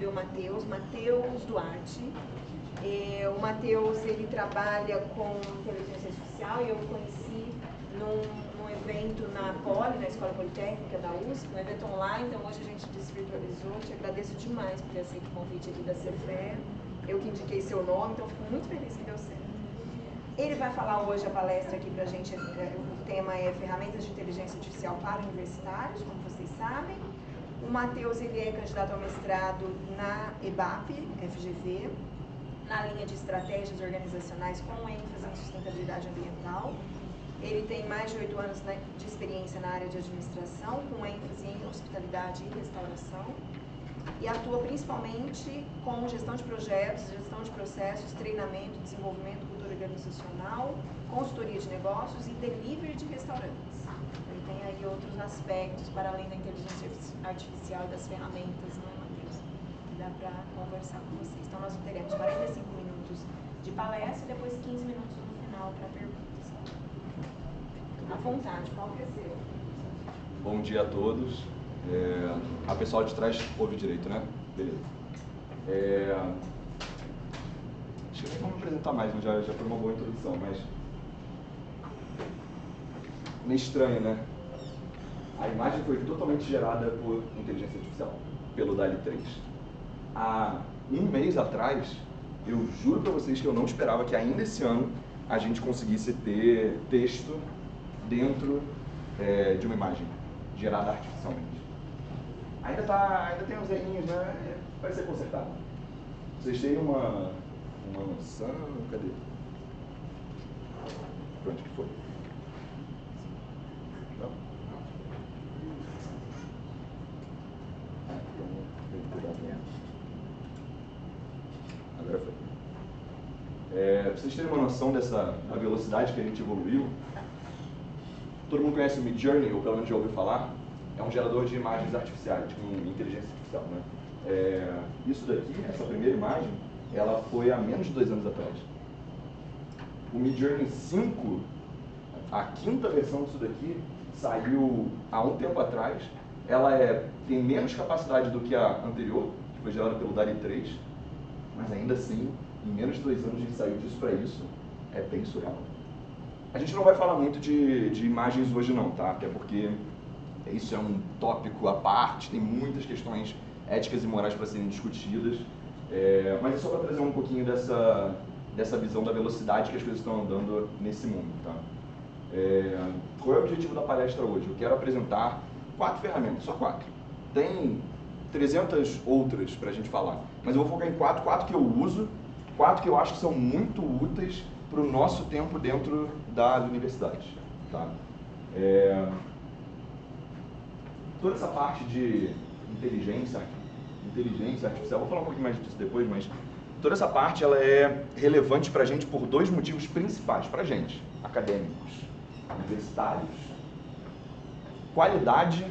o Matheus Duarte. O Matheus, ele trabalha com inteligência artificial e eu o conheci num evento na Poli, na Escola Politécnica da USP, um evento online, então hoje a gente desvirtualizou. Te agradeço demais por ter aceito o convite aqui da Cefé. Eu que indiquei seu nome, então fico muito feliz que deu certo. Ele vai falar hoje a palestra aqui pra gente, o tema é Ferramentas de Inteligência Artificial para Universitários, como vocês sabem. O Matheus, ele é candidato ao mestrado na EBAP, FGV, na linha de estratégias organizacionais com ênfase em sustentabilidade ambiental. Ele tem mais de 8 anos de experiência na área de administração, com ênfase em hospitalidade e restauração, e atua principalmente com gestão de projetos, gestão de processos, treinamento, desenvolvimento, cultura organizacional, consultoria de negócios e delivery de restaurantes. Ele tem aí outros aspectos para além da inteligência artificial e das ferramentas, não é, Matheus? Dá para conversar com vocês. Então nós teremos 45 minutos de palestra e depois 15 minutos no final para perguntas. À vontade, qual que é seu? Bom dia a todos. A pessoal de trás ouve direito, né? Beleza. Acho que nem vou me apresentar mais, né? Já foi uma boa introdução, mas meio estranho, né? A imagem foi totalmente gerada por inteligência artificial, pelo DALL-E 3. Há um mês atrás, eu juro para vocês que eu não esperava que ainda esse ano a gente conseguisse ter texto dentro de uma imagem gerada artificialmente. Ainda tem uns errinhos, né? Vai ser consertado. Vocês têm uma noção? Cadê? Pra onde que foi? Não? Agora foi. Pra vocês terem uma noção da velocidade que a gente evoluiu, todo mundo conhece o Midjourney, ou pelo menos já ouviu falar? É um gerador de imagens artificiais, com inteligência artificial, né? Isso daqui, essa primeira imagem, ela foi há menos de 2 anos atrás. O Midjourney 5, a 5ª versão disso daqui, saiu há um tempo atrás. Ela tem menos capacidade do que a anterior, que foi gerada pelo DALL-E 3, mas ainda assim, em menos de 2 anos a gente saiu disso para isso. É bem surreal. A gente não vai falar muito de imagens hoje não, tá? Até porque isso é um tópico à parte, tem muitas questões éticas e morais para serem discutidas, mas é só para trazer um pouquinho dessa visão da velocidade que as coisas estão andando nesse mundo, tá? Qual é o objetivo da palestra hoje? Eu quero apresentar 4 ferramentas, só 4. Tem 300 outras para a gente falar, mas eu vou focar em 4 que eu uso, 4 que eu acho que são muito úteis para o nosso tempo dentro das universidades, tá? Toda essa parte de inteligência artificial, vou falar um pouquinho mais disso depois, mas toda essa parte ela é relevante para a gente por 2 motivos principais, para a gente, acadêmicos, universitários: qualidade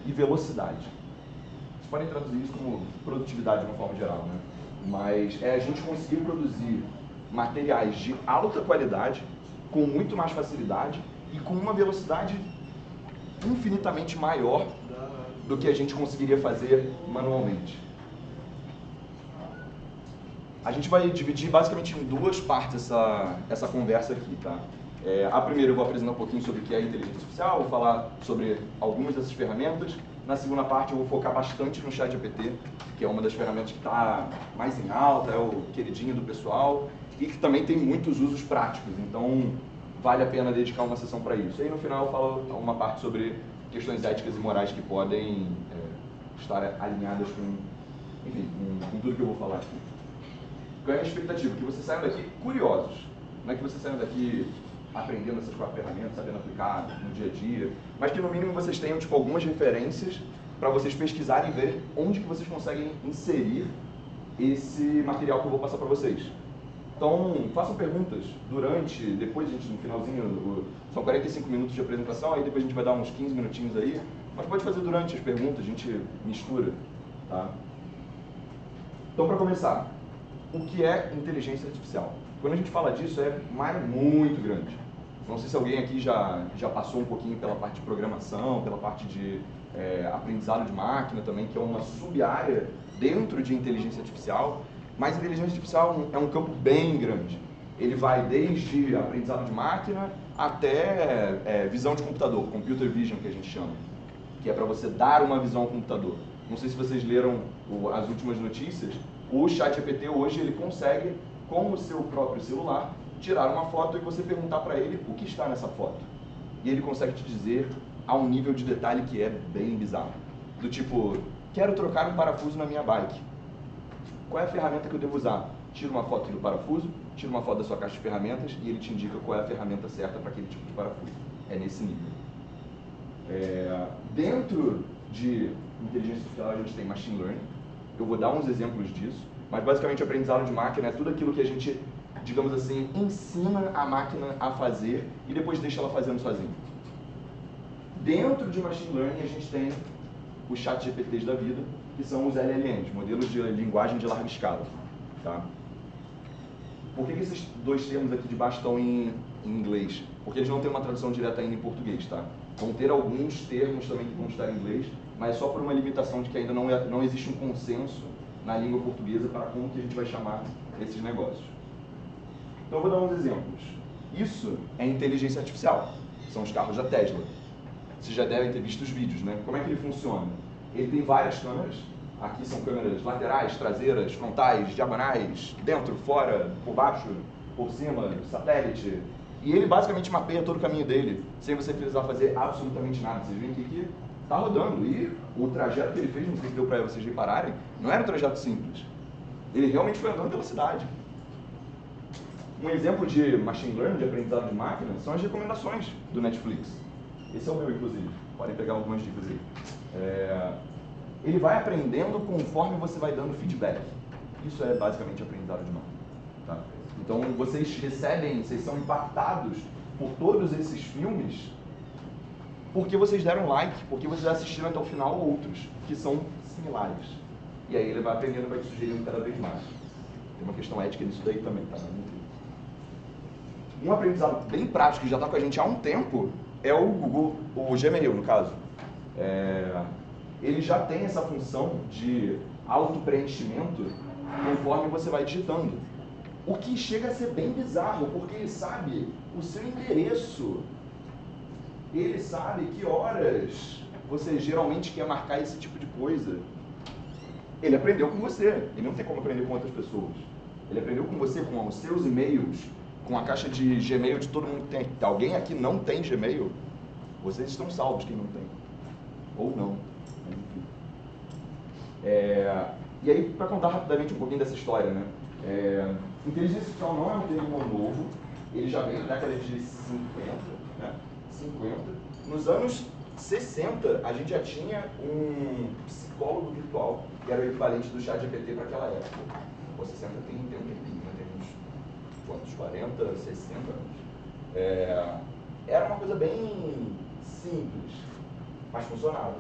e velocidade. Vocês podem traduzir isso como produtividade de uma forma geral, né? Mas é a gente conseguir produzir materiais de alta qualidade, com muito mais facilidade e com uma velocidade infinitamente maior do que a gente conseguiria fazer manualmente. A gente vai dividir basicamente em 2 partes essa conversa aqui, tá? A primeira eu vou apresentar um pouquinho sobre o que é inteligência artificial, vou falar sobre algumas dessas ferramentas. Na segunda parte eu vou focar bastante no ChatGPT, que é uma das ferramentas que está mais em alta, é o queridinho do pessoal e que também tem muitos usos práticos, então vale a pena dedicar uma sessão para isso. E aí no final eu falo uma parte sobre questões éticas e morais que podem estar alinhadas com, enfim, com tudo que eu vou falar aqui. Qual é a expectativa? Que vocês saiam daqui curiosos, não é que vocês saiam daqui aprendendo essas 4 ferramentas, sabendo aplicar no dia a dia, mas que no mínimo vocês tenham algumas referências para vocês pesquisarem e ver onde que vocês conseguem inserir esse material que eu vou passar para vocês. Então, façam perguntas durante, depois a gente, no finalzinho, são 45 minutos de apresentação, aí depois a gente vai dar uns 15 minutinhos aí, mas pode fazer durante as perguntas, a gente mistura, tá? Então, para começar, o que é inteligência artificial? Quando a gente fala disso, é uma área muito grande. Não sei se alguém aqui já passou um pouquinho pela parte de programação, pela parte de aprendizado de máquina também, que é uma sub-área dentro de inteligência artificial, mas inteligência artificial é um campo bem grande. Ele vai desde aprendizado de máquina até visão de computador, computer vision que a gente chama, que é para você dar uma visão ao computador. Não sei se vocês leram as últimas notícias, o ChatGPT hoje ele consegue, com o seu próprio celular, tirar uma foto e você perguntar para ele o que está nessa foto. E ele consegue te dizer a um nível de detalhe que é bem bizarro. Do tipo, quero trocar um parafuso na minha bike. Qual é a ferramenta que eu devo usar? Tira uma foto do parafuso, tira uma foto da sua caixa de ferramentas e ele te indica qual é a ferramenta certa para aquele tipo de parafuso. É nesse nível. Dentro de inteligência artificial a gente tem machine learning. Eu vou dar uns exemplos disso, mas basicamente aprendizado de máquina é tudo aquilo que a gente, digamos assim, ensina a máquina a fazer e depois deixa ela fazendo sozinha. Dentro de machine learning a gente tem os ChatGPTs da vida, que são os LLMs, modelos de linguagem de larga escala. Tá? Por que esses dois termos aqui de baixo estão em inglês? Porque eles não têm uma tradução direta ainda em português, tá? Vão ter alguns termos também que vão estar em inglês, mas só por uma limitação de que ainda não existe um consenso na língua portuguesa para como que a gente vai chamar esses negócios. Então eu vou dar uns exemplos. Isso é inteligência artificial, são os carros da Tesla. Vocês já devem ter visto os vídeos, né? Como é que ele funciona? Ele tem várias câmeras. Aqui são câmeras laterais, traseiras, frontais, diagonais, dentro, fora, por baixo, por cima, satélite. E ele basicamente mapeia todo o caminho dele, sem você precisar fazer absolutamente nada. Vocês veem que está rodando. E o trajeto que ele fez, não sei se deu para vocês repararem, não era um trajeto simples. Ele realmente foi andando pela cidade. Um exemplo de machine learning, de aprendizado de máquina, são as recomendações do Netflix. Esse é o meu, inclusive. Podem pegar algumas dicas aí. Ele vai aprendendo conforme você vai dando feedback. Isso é basicamente aprendizado de máquina. Tá? Então, vocês são impactados por todos esses filmes porque vocês deram like, porque vocês assistiram até o final outros que são similares. E aí ele vai aprendendo e vai te sugerindo cada vez mais. Tem uma questão ética nisso daí também, tá? Um aprendizado bem prático que já está com a gente há um tempo é o Google, o Gmail, no caso. Ele já tem essa função de auto-preenchimento conforme você vai digitando. O que chega a ser bem bizarro, porque ele sabe o seu endereço. Ele sabe que horas você geralmente quer marcar esse tipo de coisa. Ele aprendeu com você, ele não tem como aprender com outras pessoas. Ele aprendeu com você, com os seus e-mails, com a caixa de Gmail de todo mundo que tem. Alguém aqui não tem Gmail? Vocês estão salvos quem não tem. Ou não. E aí, para contar rapidamente um pouquinho dessa história, né? Inteligência artificial não é um termo novo, ele já vem na década de 50, né? 50. Nos anos 60, a gente já tinha um psicólogo virtual, que era o equivalente do ChatGPT para aquela época. Pô, 60 tem um tempinho, né? Tem uns quantos? 40, 60 anos. Era uma coisa bem simples, mas funcionava.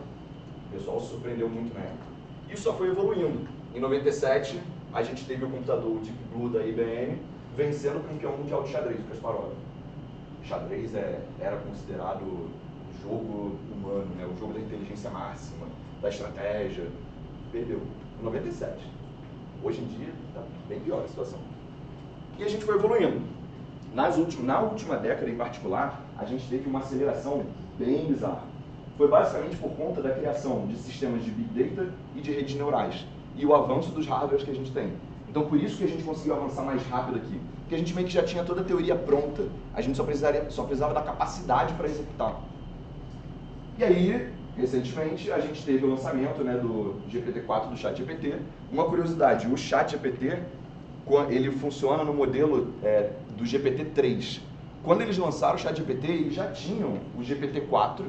O pessoal se surpreendeu muito na época. Isso só foi evoluindo. Em 97, a gente teve o computador Deep Blue da IBM vencendo o campeão mundial de xadrez, o Kasparov. Xadrez era considerado o jogo humano, né? O jogo da inteligência máxima, da estratégia. Perdeu. Em 97. Hoje em dia, está bem pior a situação. E a gente foi evoluindo. Na última década, em particular, a gente teve uma aceleração bem bizarra. Foi basicamente por conta da criação de sistemas de Big Data e de redes neurais e o avanço dos hardwares que a gente tem. Então, por isso que a gente conseguiu avançar mais rápido aqui. Porque a gente meio que já tinha toda a teoria pronta. A gente só precisava da capacidade para executar. E aí, recentemente, a gente teve o lançamento, né, do GPT-4, do ChatGPT. Uma curiosidade, o ChatGPT, ele funciona no modelo do GPT-3. Quando eles lançaram o ChatGPT, eles já tinham o GPT-4,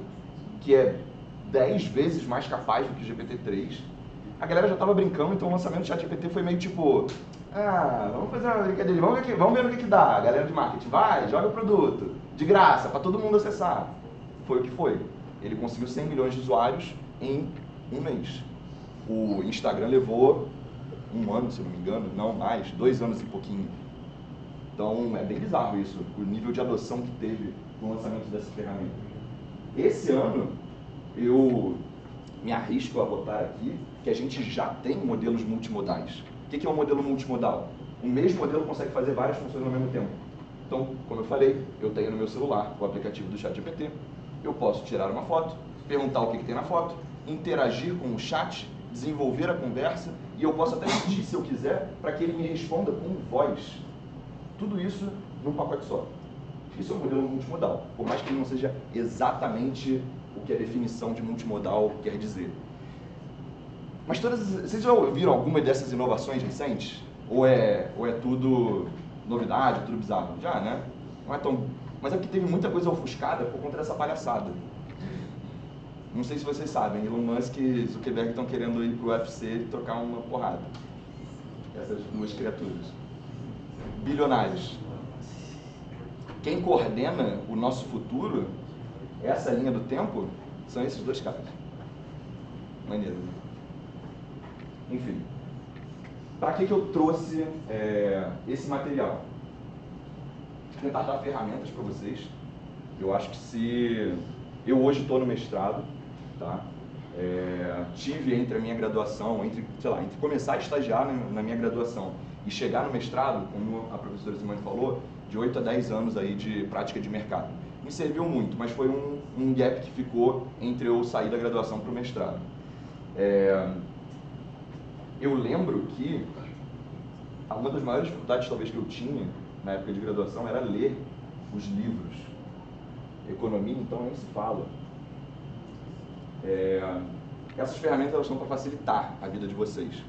que é 10 vezes mais capaz do que o GPT-3. A galera já estava brincando, então o lançamento do ChatGPT foi meio tipo, vamos fazer uma brincadeira, vamos ver o que dá. A galera de marketing, vai, joga o produto, de graça, para todo mundo acessar. Foi o que foi. Ele conseguiu 100 milhões de usuários em um mês. O Instagram levou um ano, se não me engano, não mais, 2 anos e pouquinho. Então é bem bizarro isso, o nível de adoção que teve no lançamento dessa ferramenta. Esse ano, eu me arrisco a botar aqui que a gente já tem modelos multimodais. O que é um modelo multimodal? O mesmo modelo consegue fazer várias funções ao mesmo tempo. Então, como eu falei, eu tenho no meu celular o aplicativo do ChatGPT, eu posso tirar uma foto, perguntar o que tem na foto, interagir com o chat, desenvolver a conversa, e eu posso até pedir, se eu quiser, para que ele me responda com voz. Tudo isso num pacote só. Isso é um modelo multimodal, por mais que ele não seja exatamente o que a definição de multimodal quer dizer. Mas vocês já ouviram alguma dessas inovações recentes? Ou é tudo novidade, tudo bizarro? Já, né? Não é tão... Mas é porque teve muita coisa ofuscada por conta dessa palhaçada. Não sei se vocês sabem, Elon Musk e Zuckerberg estão querendo ir pro UFC e trocar uma porrada. Essas duas criaturas. Bilionários. Quem coordena o nosso futuro, essa linha do tempo, são esses dois caras. Maneiro, né? Enfim. Para que eu trouxe esse material? Tentar dar ferramentas para vocês. Eu acho que se... Eu hoje estou no mestrado, tá? Tive entre a minha graduação, entre começar a estagiar na minha graduação e chegar no mestrado, como a professora Simone falou, de 8 a 10 anos aí de prática de mercado. Me serviu muito, mas foi um gap que ficou entre eu sair da graduação para o mestrado. Eu lembro que uma das maiores dificuldades talvez que eu tinha na época de graduação era ler os livros. Economia, então, nem se fala. Essas ferramentas elas estão para facilitar a vida de vocês,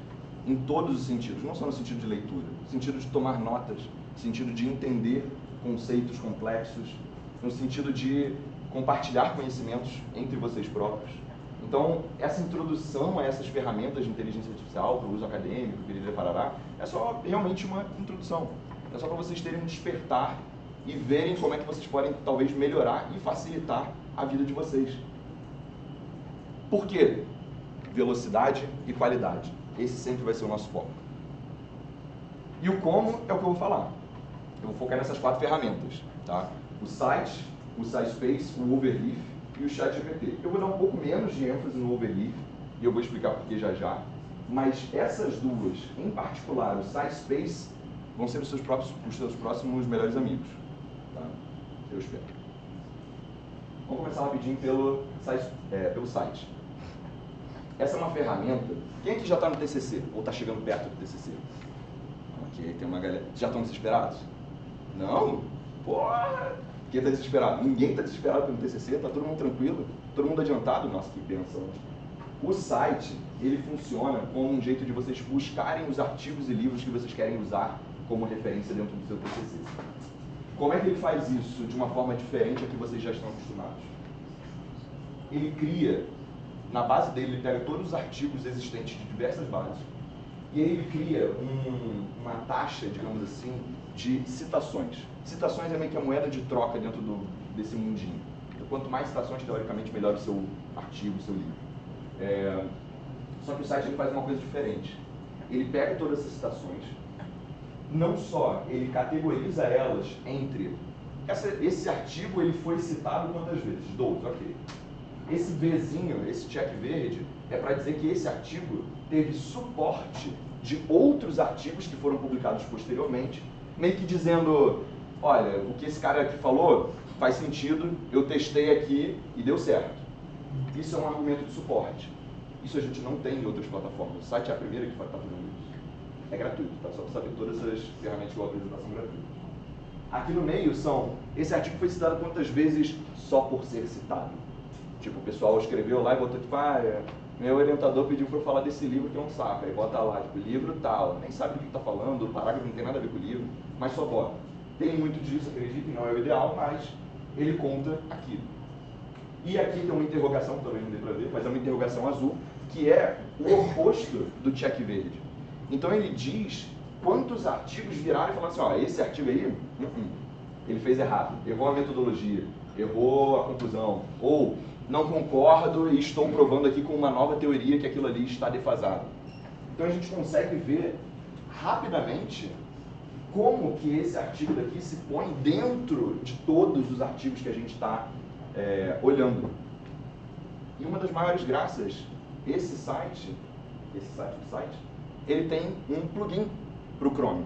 em todos os sentidos, não só no sentido de leitura, no sentido de tomar notas, no sentido de entender conceitos complexos, no sentido de compartilhar conhecimentos entre vocês próprios. Então, essa introdução a essas ferramentas de inteligência artificial, para o uso acadêmico, parará, é só realmente uma introdução. É só para vocês terem um despertar e verem como é que vocês podem, talvez, melhorar e facilitar a vida de vocês. Por quê? Velocidade e qualidade. Esse sempre vai ser o nosso foco. E o como é o que eu vou falar. Eu vou focar nessas 4 ferramentas, tá? O site, o SciSpace, o Overleaf e o ChatGPT. Eu vou dar um pouco menos de ênfase no Overleaf, e eu vou explicar por que já. Mas essas duas, em particular, o SciSpace, vão ser os seus próximos melhores amigos. Tá? Eu espero. Vamos começar rapidinho pelo site. Essa é uma ferramenta... Quem aqui já está no TCC? Ou está chegando perto do TCC? Ok, tem uma galera... Já estão desesperados? Não? Porra! Quem está desesperado? Ninguém está desesperado pelo TCC, está todo mundo tranquilo, todo mundo adiantado. Nossa, que bênção. O site, ele funciona como um jeito de vocês buscarem os artigos e livros que vocês querem usar como referência dentro do seu TCC. Como é que ele faz isso de uma forma diferente a que vocês já estão acostumados? Ele cria, na base dele, ele pega todos os artigos existentes de diversas bases e aí ele cria uma taxa, digamos assim, de citações. Citações é meio que a moeda de troca dentro desse mundinho. Então, quanto mais citações, teoricamente, melhor o seu artigo, o seu livro. Só que o site ele faz uma coisa diferente. Ele pega todas essas citações, não só ele categoriza elas entre... Esse artigo ele foi citado quantas vezes? 2, ok. Esse Vzinho, esse check verde, é para dizer que esse artigo teve suporte de outros artigos que foram publicados posteriormente, meio que dizendo, olha, o que esse cara aqui falou faz sentido, eu testei aqui e deu certo. Isso é um argumento de suporte. Isso a gente não tem em outras plataformas. O site é a primeira que está fazendo isso. É gratuito, tá? Só para saber, todas as ferramentas de apresentação gratuitas. Aqui no meio esse artigo foi citado quantas vezes só por ser citado. Tipo, o pessoal escreveu lá e botou tipo, meu orientador pediu para eu falar desse livro que é um saco. Aí bota lá, tipo, livro tal, nem sabe do que está falando, o parágrafo não tem nada a ver com o livro, mas só bota. Tem muito disso, acredito, não é o ideal, mas ele conta aquilo. E aqui tem uma interrogação, que talvez não dê para ver, mas é uma interrogação azul, que é o oposto do check verde. Então ele diz quantos artigos viraram e falaram assim, esse artigo aí, ele fez errado, errou a metodologia, errou a conclusão, ou não concordo e estou provando aqui com uma nova teoria que aquilo ali está defasado. Então a gente consegue ver rapidamente como que esse artigo daqui se põe dentro de todos os artigos que a gente está olhando. E uma das maiores graças esse site, ele tem um plugin para o Chrome.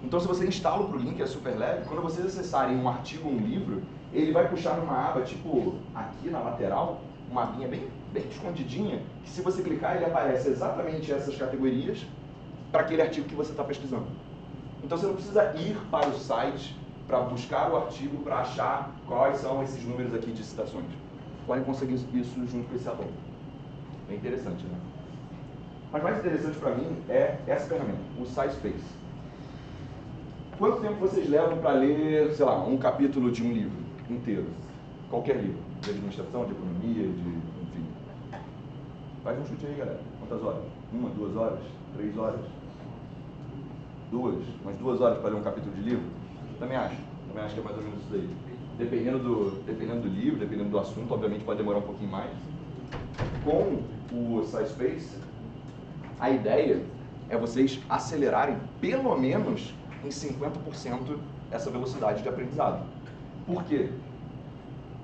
Então, se você instala o plugin, que é super leve, quando vocês acessarem um artigo ou um livro, ele vai puxar numa aba, tipo aqui na lateral, uma abinha bem escondidinha, que se você clicar, ele aparece exatamente essas categorias para aquele artigo que você está pesquisando. Então, você não precisa ir para o site para buscar o artigo, para achar quais são esses números aqui de citações. Podem conseguir isso junto com esse addon. É interessante, né? Mas mais interessante para mim é essa ferramenta, o SciSpace. Quanto tempo vocês levam para ler, sei lá, um capítulo de um livro inteiro? Qualquer livro, de administração, de economia, enfim. Faz um chute aí, galera. Quantas horas? 1, 2 horas? 3 horas? 2? Umas 2 horas para ler um capítulo de livro? Também acho que é mais ou menos isso daí. Dependendo do livro, dependendo do assunto, obviamente pode demorar um pouquinho mais. Com o SciSpace, a ideia é vocês acelerarem pelo menos em 50% essa velocidade de aprendizado. Por quê?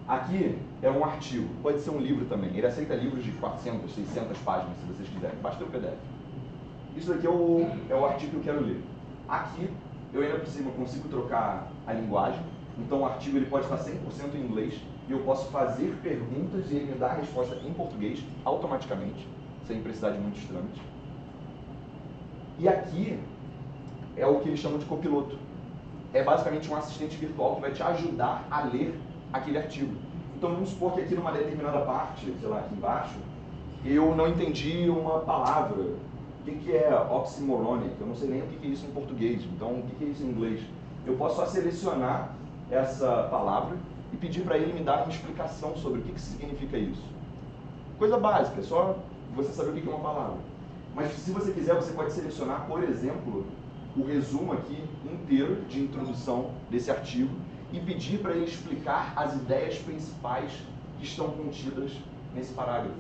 Aqui é um artigo, pode ser um livro também. Ele aceita livros de 400, 600 páginas, se vocês quiserem. Basta o PDF. Isso daqui é o artigo que eu quero ler. Aqui, eu ainda por cima consigo trocar a linguagem. Então, o artigo ele pode estar 100% em inglês e eu posso fazer perguntas e ele me dá a resposta em português automaticamente, sem precisar de muitos trâmites. E aqui é o que eles chamam de copiloto. É basicamente um assistente virtual que vai te ajudar a ler aquele artigo. Então vamos supor que aqui numa determinada parte, sei lá, aqui embaixo, eu não entendi uma palavra. O que é oxymoronic? Eu não sei nem o que é isso em português. Então o que é isso em inglês? Eu posso só selecionar essa palavra e pedir para ele me dar uma explicação sobre o que significa isso. Coisa básica, é só você saber o que é uma palavra. Mas se você quiser, você pode selecionar, por exemplo, o resumo aqui inteiro de introdução desse artigo e pedir para ele explicar as ideias principais que estão contidas nesse parágrafo.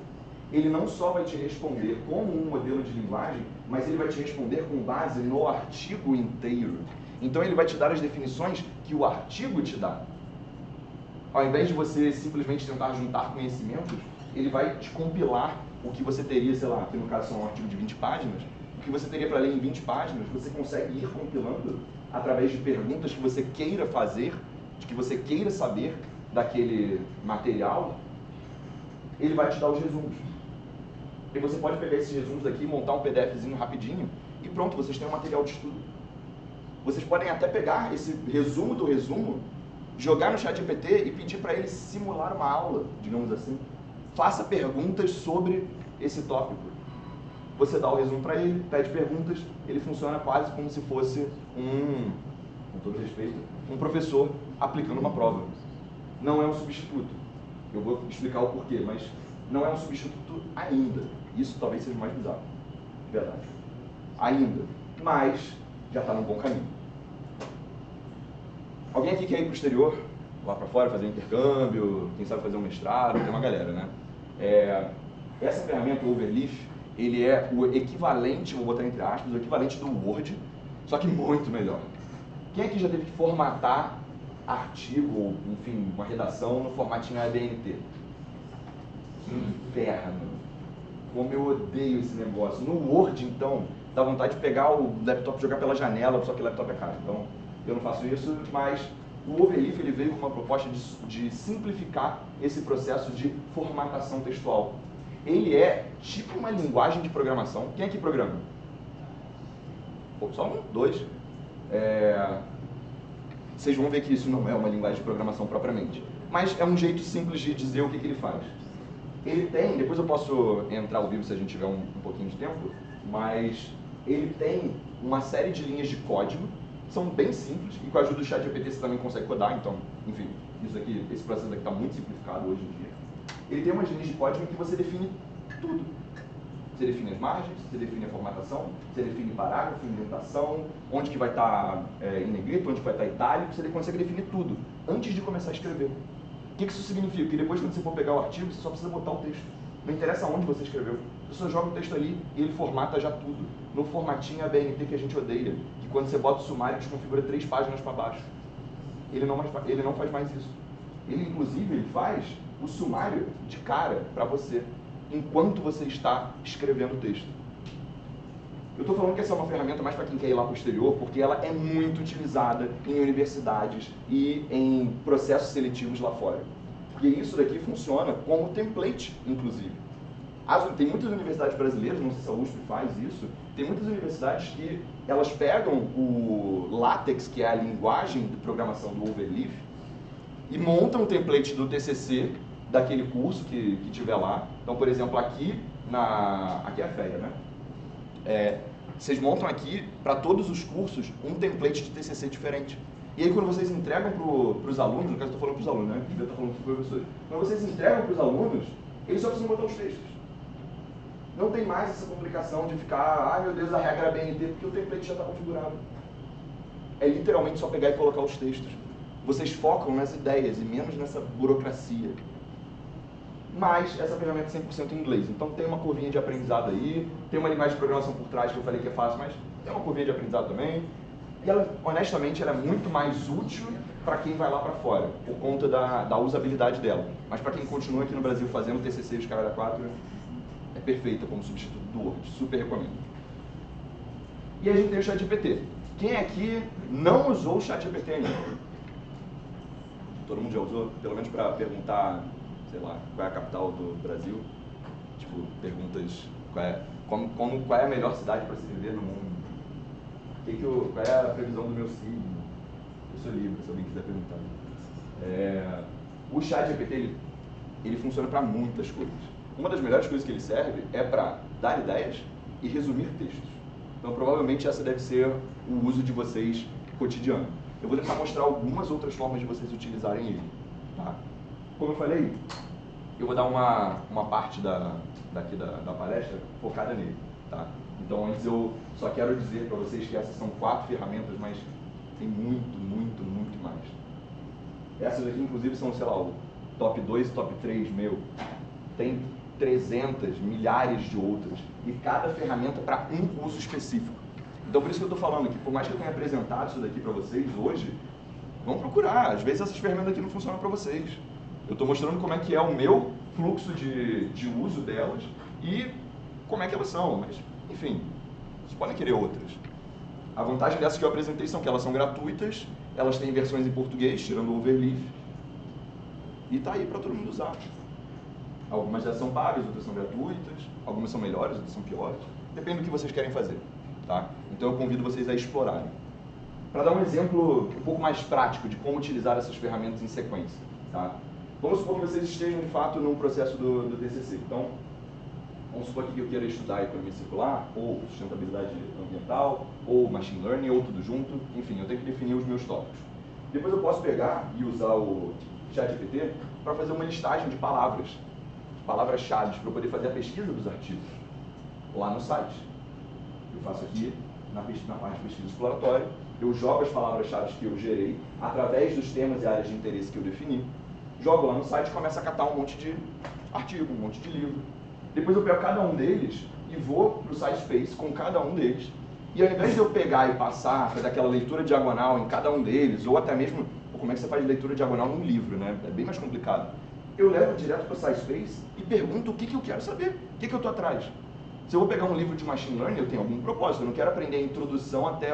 Ele não só vai te responder como um modelo de linguagem, mas ele vai te responder com base no artigo inteiro. Então ele vai te dar as definições que o artigo te dá. Ao invés de você simplesmente tentar juntar conhecimentos, ele vai te compilar o que você teria, sei lá, aqui no caso são um artigo de 20 páginas, o que você teria para ler em 20 páginas, você consegue ir compilando através de perguntas que você queira fazer, de que você queira saber daquele material, ele vai te dar os resumos. E você pode pegar esses resumos aqui, montar um PDFzinho rapidinho e pronto, vocês têm um material de estudo. Vocês podem até pegar esse resumo do resumo, jogar no ChatGPT e pedir para ele simular uma aula, digamos assim. Faça perguntas sobre esse tópico. Você dá o resumo para ele, pede perguntas, ele funciona quase como se fosse com todo respeito, um professor aplicando uma prova. Não é um substituto. Eu vou explicar o porquê, mas não é um substituto ainda. Isso talvez seja mais bizarro. Verdade. Ainda. Mas já está num bom caminho. Alguém aqui quer ir para o exterior? Lá para fora, fazer intercâmbio, quem sabe fazer um mestrado, tem uma galera, né? Essa ferramenta, o Overleaf, ele é o equivalente, vou botar entre aspas, o equivalente do Word, só que muito melhor. Quem aqui já teve que formatar artigo, ou enfim, uma redação no formatinho ABNT? Inferno! Como eu odeio esse negócio. No Word, então, dá vontade de pegar o laptop e jogar pela janela, só que o laptop é caro. Então, eu não faço isso, mas o Overleaf ele veio com uma proposta de simplificar esse processo de formatação textual. Ele é tipo uma linguagem de programação. Quem aqui programa? Só um, dois. Vocês vão ver que isso não é uma linguagem de programação propriamente. Mas é um jeito simples de dizer o que ele faz. Ele tem, depois eu posso entrar ao vivo se a gente tiver um pouquinho de tempo, mas ele tem uma série de linhas de código, são bem simples, e com a ajuda do ChatGPT você também consegue codar, então, enfim, esse processo aqui está muito simplificado hoje em dia. Ele tem umas linhas de código em que você define tudo. Você define as margens, você define a formatação, você define parágrafo, indentação, onde que vai estar em negrito, onde que vai estar itálico, você consegue definir tudo, antes de começar a escrever. O que isso significa? Que depois, quando você for pegar o artigo, você só precisa botar o texto. Não interessa onde você escreveu. Você só joga o texto ali e ele formata já tudo. No formatinho ABNT que a gente odeia, que quando você bota o sumário, desconfigura 3 páginas para baixo. Ele não faz mais isso. Ele, inclusive, ele faz o sumário de cara para você. enquanto você está escrevendo o texto. Eu estou falando que essa é uma ferramenta mais para quem quer ir lá para o exterior, porque ela é muito utilizada em universidades e em processos seletivos lá fora. Porque isso daqui funciona como template, inclusive. Tem muitas universidades brasileiras, não sei se a USP faz isso, tem muitas universidades que elas pegam o LaTeX, que é a linguagem de programação do Overleaf, e montam um template do TCC daquele curso que tiver lá. Então, por exemplo, aqui é a FEA, né? Vocês montam aqui, para todos os cursos, um template de TCC diferente. E aí, quando vocês entregam para os alunos, no caso, eu estou falando para os alunos, né? Eu estou falando para os professores. Quando vocês entregam para os alunos, eles só precisam botar os textos. Não tem mais essa complicação de ficar, ai meu Deus, a regra é BNT, porque o template já está configurado. É literalmente só pegar e colocar os textos. Vocês focam nas ideias e menos nessa burocracia. Mas essa ferramenta é 100% em inglês. Então tem uma curvinha de aprendizado aí, tem uma linguagem de programação por trás que eu falei que é fácil, mas tem uma curvinha de aprendizado também. E ela, honestamente, ela é muito mais útil para quem vai lá para fora, por conta da usabilidade dela. Mas para quem continua aqui no Brasil fazendo TCC e os caras da 4, é perfeita como substituto do Word, super recomendo. E a gente tem o ChatGPT. Quem aqui não usou o ChatGPT ainda? Todo mundo já usou? Pelo menos para perguntar, sei lá, qual é a capital do Brasil? Tipo, perguntas, qual é a melhor cidade para se viver no mundo? Qual é a previsão do meu signo? Eu sou livre, se alguém quiser perguntar. O ChatGPT, ele funciona para muitas coisas. Uma das melhores coisas que ele serve é para dar ideias e resumir textos. Então, provavelmente, essa deve ser o uso de vocês cotidiano. Eu vou tentar mostrar algumas outras formas de vocês utilizarem ele. Tá? Como eu falei, eu vou dar uma parte daqui da palestra focada nele. Tá? Então, antes eu só quero dizer para vocês que essas são 4 ferramentas, mas tem muito, muito, muito mais. Essas aqui, inclusive, são, sei lá, o top 2 e top 3 meu. Tem 300, milhares de outras, e cada ferramenta para um uso específico. Então, por isso que eu estou falando que, por mais que eu tenha apresentado isso daqui para vocês hoje, vão procurar. Às vezes essas ferramentas aqui não funcionam para vocês. Eu estou mostrando como é que é o meu fluxo de uso delas e como é que elas são, mas, enfim, vocês podem querer outras. A vantagem dessas que eu apresentei são que elas são gratuitas, elas têm versões em português, tirando o Overleaf, e tá aí para todo mundo usar. Algumas já são pagas, outras são gratuitas, algumas são melhores, outras são piores. Depende do que vocês querem fazer, tá? Então eu convido vocês a explorarem. Para dar um exemplo um pouco mais prático de como utilizar essas ferramentas em sequência, tá? Vamos supor que vocês estejam, de fato, num processo do TCC. Então, vamos supor que eu queira estudar economia circular, ou sustentabilidade ambiental, ou machine learning, ou tudo junto. Enfim, eu tenho que definir os meus tópicos. Depois eu posso pegar e usar o ChatGPT para fazer uma listagem de palavras-chave, para eu poder fazer a pesquisa dos artigos lá no site. Eu faço aqui, na parte de pesquisa exploratória, eu jogo as palavras-chave que eu gerei através dos temas e áreas de interesse que eu defini, jogo lá no site e começo a catar um monte de artigo, um monte de livro. Depois eu pego cada um deles e vou para o SciSpace com cada um deles. E ao invés de eu pegar e passar, fazer aquela leitura diagonal em cada um deles, ou até mesmo, como é que você faz leitura diagonal num livro, né? É bem mais complicado. Eu levo direto para o SciSpace e pergunto o que eu quero saber, o que eu estou atrás. Se eu vou pegar um livro de Machine Learning, eu tenho algum propósito, eu não quero aprender a introdução até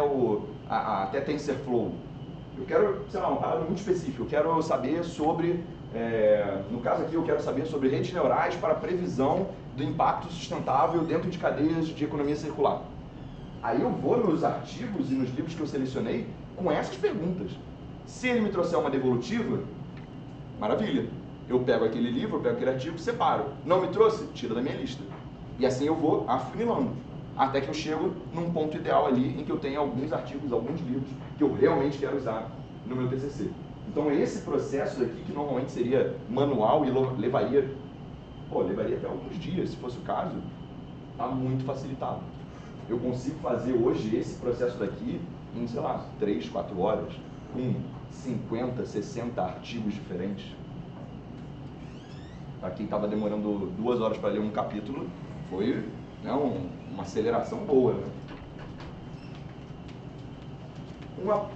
TensorFlow. Eu quero, sei lá, uma parada muito específica, eu quero saber sobre, no caso aqui, eu quero saber sobre redes neurais para previsão do impacto sustentável dentro de cadeias de economia circular. Aí eu vou nos artigos e nos livros que eu selecionei com essas perguntas. Se ele me trouxer uma devolutiva, maravilha. Eu pego aquele livro, eu pego aquele artigo, separo. Não me trouxe? Tira da minha lista. E assim eu vou afunilando, até que eu chego num ponto ideal ali em que eu tenho alguns artigos, alguns livros que eu realmente quero usar no meu TCC. Então esse processo aqui, que normalmente seria manual e levaria até alguns dias, se fosse o caso, está muito facilitado. Eu consigo fazer hoje esse processo daqui em, sei lá, 3, 4 horas, com 50, 60 artigos diferentes. Para quem estava demorando 2 horas para ler um capítulo, foi, né, uma aceleração boa. Né?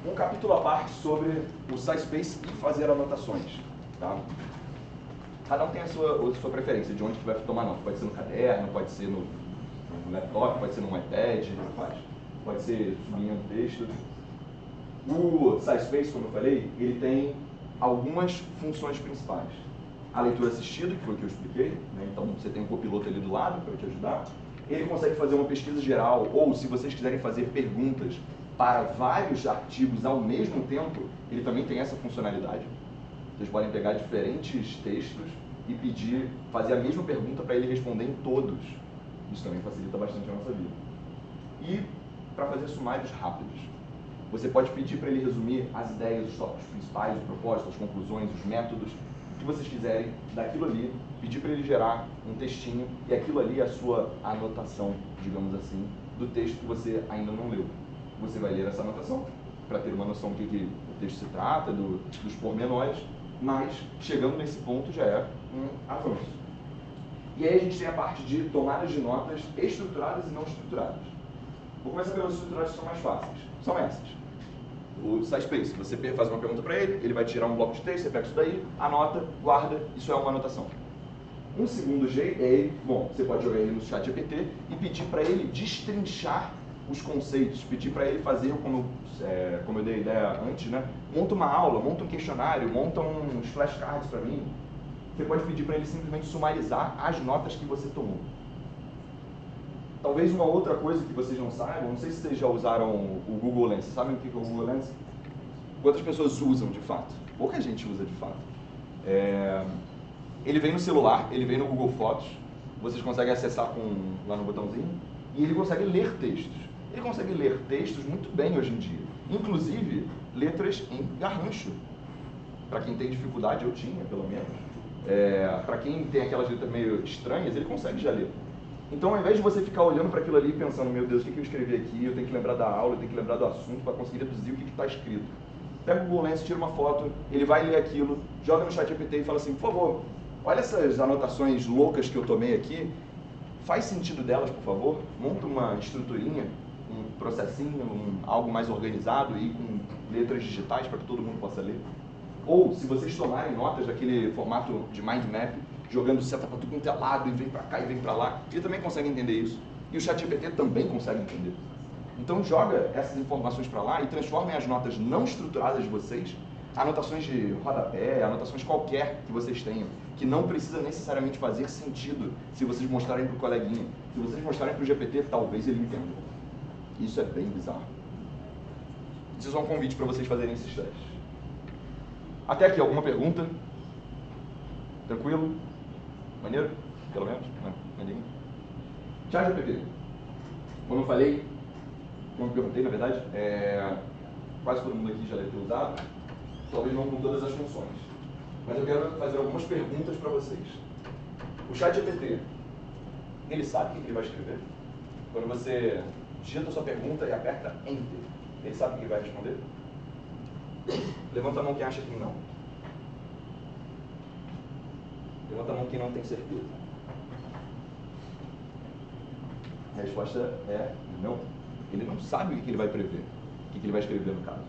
Um capítulo à parte sobre o SciSpace e fazer anotações. Tá? Cada um tem a sua preferência de onde que vai tomar nota. Pode ser no caderno, pode ser no laptop, pode ser no iPad, pode ser sublinhando texto. O SciSpace, como eu falei, ele tem algumas funções principais. A leitura assistida, que foi o que eu expliquei, né? Então você tem um copiloto ali do lado para te ajudar. Ele consegue fazer uma pesquisa geral, ou se vocês quiserem fazer perguntas para vários artigos ao mesmo tempo, ele também tem essa funcionalidade. Vocês podem pegar diferentes textos e pedir, fazer a mesma pergunta para ele responder em todos. Isso também facilita bastante a nossa vida. E para fazer sumários rápidos, você pode pedir para ele resumir as ideias, os tópicos principais, o propósito, as conclusões, os métodos, o que vocês quiserem daquilo ali, pedir para ele gerar um textinho e aquilo ali é a sua anotação, digamos assim, do texto que você ainda não leu. Você vai ler essa anotação para ter uma noção do que o texto se trata, dos pormenores, mas chegando nesse ponto já é um avanço. E aí a gente tem a parte de tomadas de notas estruturadas e não estruturadas. Vou começar pelas estruturadas que são mais fáceis. São essas. O SciSpace, você faz uma pergunta para ele, ele vai tirar um bloco de texto, você pega isso daí, anota, guarda, isso é uma anotação. Um segundo jeito é, você pode jogar ele no ChatGPT e pedir para ele destrinchar os conceitos, pedir para ele fazer, como eu dei a ideia antes, né? Monta uma aula, monta um questionário, monta uns flashcards para mim. Você pode pedir para ele simplesmente sumarizar as notas que você tomou. Talvez uma outra coisa que vocês não saibam, não sei se vocês já usaram o Google Lens. Vocês sabem o que é o Google Lens? Quantas pessoas usam de fato? Pouca gente usa de fato. Ele vem no celular, ele vem no Google Fotos, vocês conseguem acessar lá no botãozinho, e ele consegue ler textos. Ele consegue ler textos muito bem hoje em dia, inclusive letras em garrancho. Para quem tem dificuldade, eu tinha pelo menos, para quem tem aquelas letras meio estranhas, ele consegue já ler. Então, ao invés de você ficar olhando para aquilo ali e pensando, meu Deus, o que eu escrevi aqui, eu tenho que lembrar da aula, eu tenho que lembrar do assunto para conseguir deduzir o que está escrito. Pega o Google Lens, tira uma foto, ele vai ler aquilo, joga no ChatGPT e fala assim, por favor, olha essas anotações loucas que eu tomei aqui, faz sentido delas, por favor, monta uma estruturinha, um processinho, algo mais organizado e com letras digitais para que todo mundo possa ler. Ou, se vocês tomarem notas daquele formato de mind map, jogando seta para tudo quanto é lado, e vem para cá e vem para lá, ele também consegue entender isso. E o ChatGPT também consegue entender. Então joga essas informações para lá e transformem as notas não estruturadas de vocês, anotações de rodapé, anotações qualquer que vocês tenham, que não precisa necessariamente fazer sentido se vocês mostrarem para o coleguinha. Se vocês mostrarem para o GPT, talvez ele entenda. Isso é bem bizarro. Isso é só um convite para vocês fazerem esses testes. Até aqui, alguma pergunta? Tranquilo? Maneiro? Pelo menos? Maneiro. ChatGPT. Como eu falei, como eu perguntei, na verdade, quase todo mundo aqui já deve ter usado, talvez não com todas as funções. Mas eu quero fazer algumas perguntas para vocês. O ChatGPT, ele sabe o que ele vai escrever? Quando você digita a sua pergunta e aperta Enter, ele sabe o que ele vai responder? Levanta a mão quem acha que não. Levanta a mão quem não tem certeza. A resposta é não. Ele não sabe o que ele vai prever, o que ele vai escrever no caso.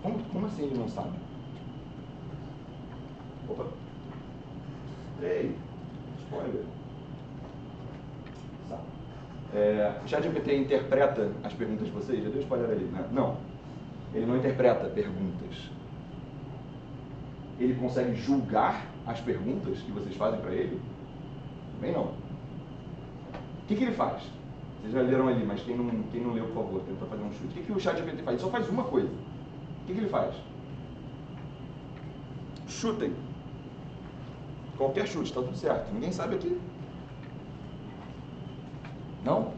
Como assim ele não sabe? Opa. Ei, spoiler. Sabe. O ChatGPT interpreta as perguntas de vocês? Já deu spoiler ali, né? Não. Ele não interpreta perguntas. Ele consegue julgar as perguntas que vocês fazem para ele? Também não. O que ele faz? Vocês já leram ali, mas quem não leu, por favor, tenta fazer um chute. O que o ChatGPT faz? Ele só faz uma coisa. O que ele faz? Chutem. Qualquer chute, está tudo certo. Ninguém sabe aqui. Não?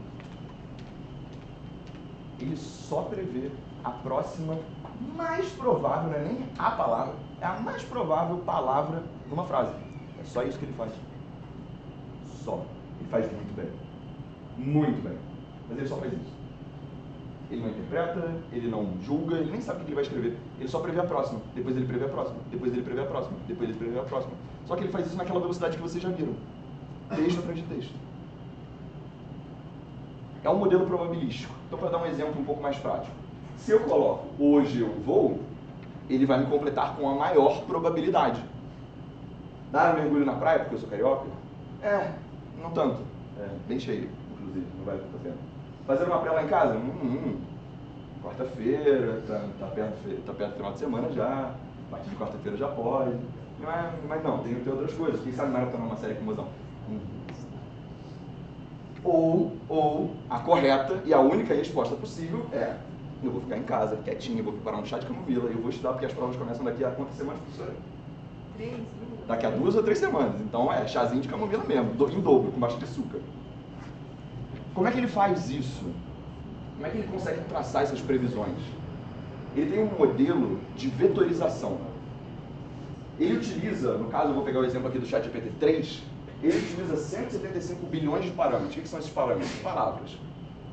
Ele só prevê a próxima mais provável, não é nem a palavra, é a mais provável palavra numa frase. É só isso que ele faz. Só. Ele faz muito bem. Muito bem. Mas ele só faz isso. Ele não interpreta, ele não julga, ele nem sabe o que ele vai escrever. Ele só prevê a próxima, depois ele prevê a próxima, depois ele prevê a próxima, depois ele prevê a próxima. Só que ele faz isso naquela velocidade que vocês já viram. Texto atrás de texto. É um modelo probabilístico. Então, para dar um exemplo um pouco mais prático. Se eu coloco hoje eu vou, ele vai me completar com a maior probabilidade. Dar um mergulho na praia, porque eu sou carioca? Não tanto. Bem cheio, inclusive, não vale muito a pena. Fazer uma praia lá em casa? Quarta-feira, tá perto do final de semana já, a partir de quarta-feira já pode. Mas não, tem outras coisas. Quem sabe maratonar uma série com mozão? Ou a correta e a única resposta possível é: eu vou ficar em casa, quietinho, eu vou preparar um chá de camomila e eu vou estudar porque as provas começam daqui a quantas semanas, professora? 3. Daqui a 2 ou 3 semanas. Então é chazinho de camomila mesmo, em dobro, com bastante açúcar. Como é que ele faz isso? Como é que ele consegue traçar essas previsões? Ele tem um modelo de vetorização. Ele utiliza, no caso eu vou pegar o exemplo aqui do ChatGPT 3, ele utiliza 175 bilhões de parâmetros. O que são esses parâmetros? Palavras.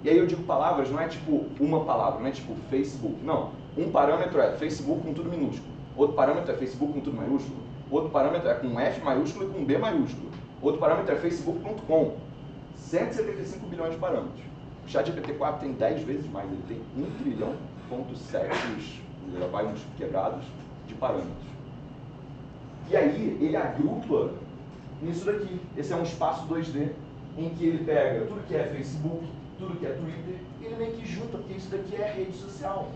E aí eu digo palavras, não é tipo uma palavra, não é tipo Facebook. Não. Um parâmetro é Facebook com tudo minúsculo. Outro parâmetro é Facebook com tudo maiúsculo. Outro parâmetro é com F maiúsculo e com B maiúsculo. Outro parâmetro é facebook.com. 175 bilhões de parâmetros. O ChatGPT-4 tem 10 vezes mais. Ele tem 1 trilhão, ponto 7, vai uns quebrados, de parâmetros. E aí ele agrupa nisso daqui. Esse é um espaço 2D, em que ele pega tudo que é Facebook, tudo que é Twitter, e ele meio que junta, porque isso daqui é rede social.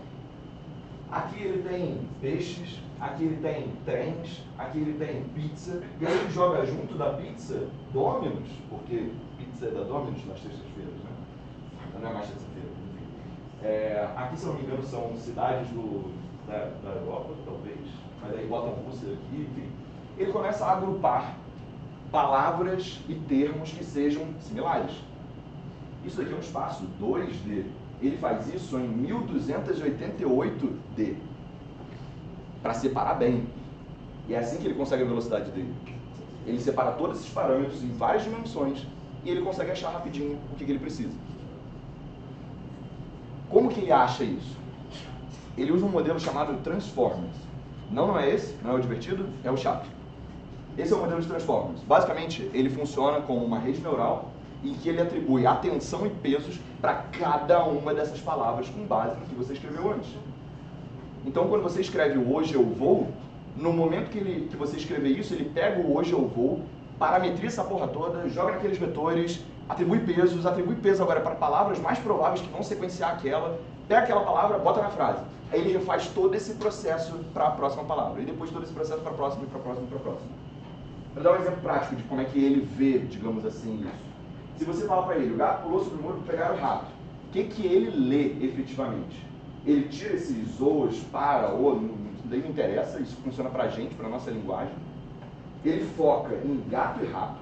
Aqui ele tem peixes, aqui ele tem trens, aqui ele tem pizza, e aí ele joga junto da pizza Domino's, porque pizza é da Domino's nas terças-feiras, né? Não é mais terça-feira, enfim. Aqui, se não me engano, são cidades da Europa, talvez, mas aí botam Rússia aqui, enfim. Ele começa a agrupar palavras e termos que sejam similares. Isso aqui é um espaço 2D. Ele faz isso em 1288D, para separar bem. E é assim que ele consegue a velocidade dele. Ele separa todos esses parâmetros em várias dimensões e ele consegue achar rapidinho o que ele precisa. Como que ele acha isso? Ele usa um modelo chamado Transformers. Não é esse, não é o divertido, é o chato. Esse é o modelo de Transformers. Basicamente, ele funciona como uma rede neural em que ele atribui atenção e pesos para cada uma dessas palavras com base no que você escreveu antes. Então, quando você escreve o hoje eu vou, no momento que você escrever isso, ele pega o hoje eu vou, parametriza essa porra toda, joga naqueles vetores, atribui peso agora para palavras mais prováveis que vão sequenciar aquela, pega aquela palavra, bota na frase. Aí ele refaz todo esse processo para a próxima palavra, e depois todo esse processo para a próxima, e para a próxima, e para a próxima. Para dar um exemplo prático de como é que ele vê, digamos assim, isso. Se você fala para ele, o gato pulou sobre o muro para pegar o rato, o que ele lê efetivamente? Ele tira esses os, para, ou, daí não interessa, isso funciona para a gente, para a nossa linguagem. Ele foca em gato e rato,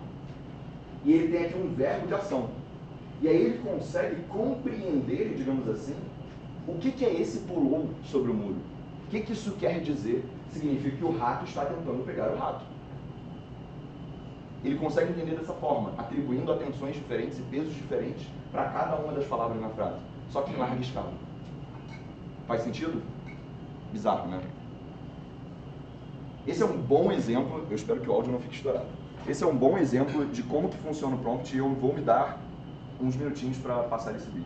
e ele tem aqui um verbo de ação. E aí ele consegue compreender, digamos assim, o que é esse pulou sobre o muro. O que isso quer dizer? Significa que o rato está tentando pegar o rato. Ele consegue entender dessa forma, atribuindo atenções diferentes e pesos diferentes para cada uma das palavras na frase, só que em larga escala. Faz sentido? Bizarro, né? Esse é um bom exemplo, eu espero que o áudio não fique estourado. Esse é um bom exemplo de como que funciona o prompt e eu vou me dar uns minutinhos para passar esse vídeo.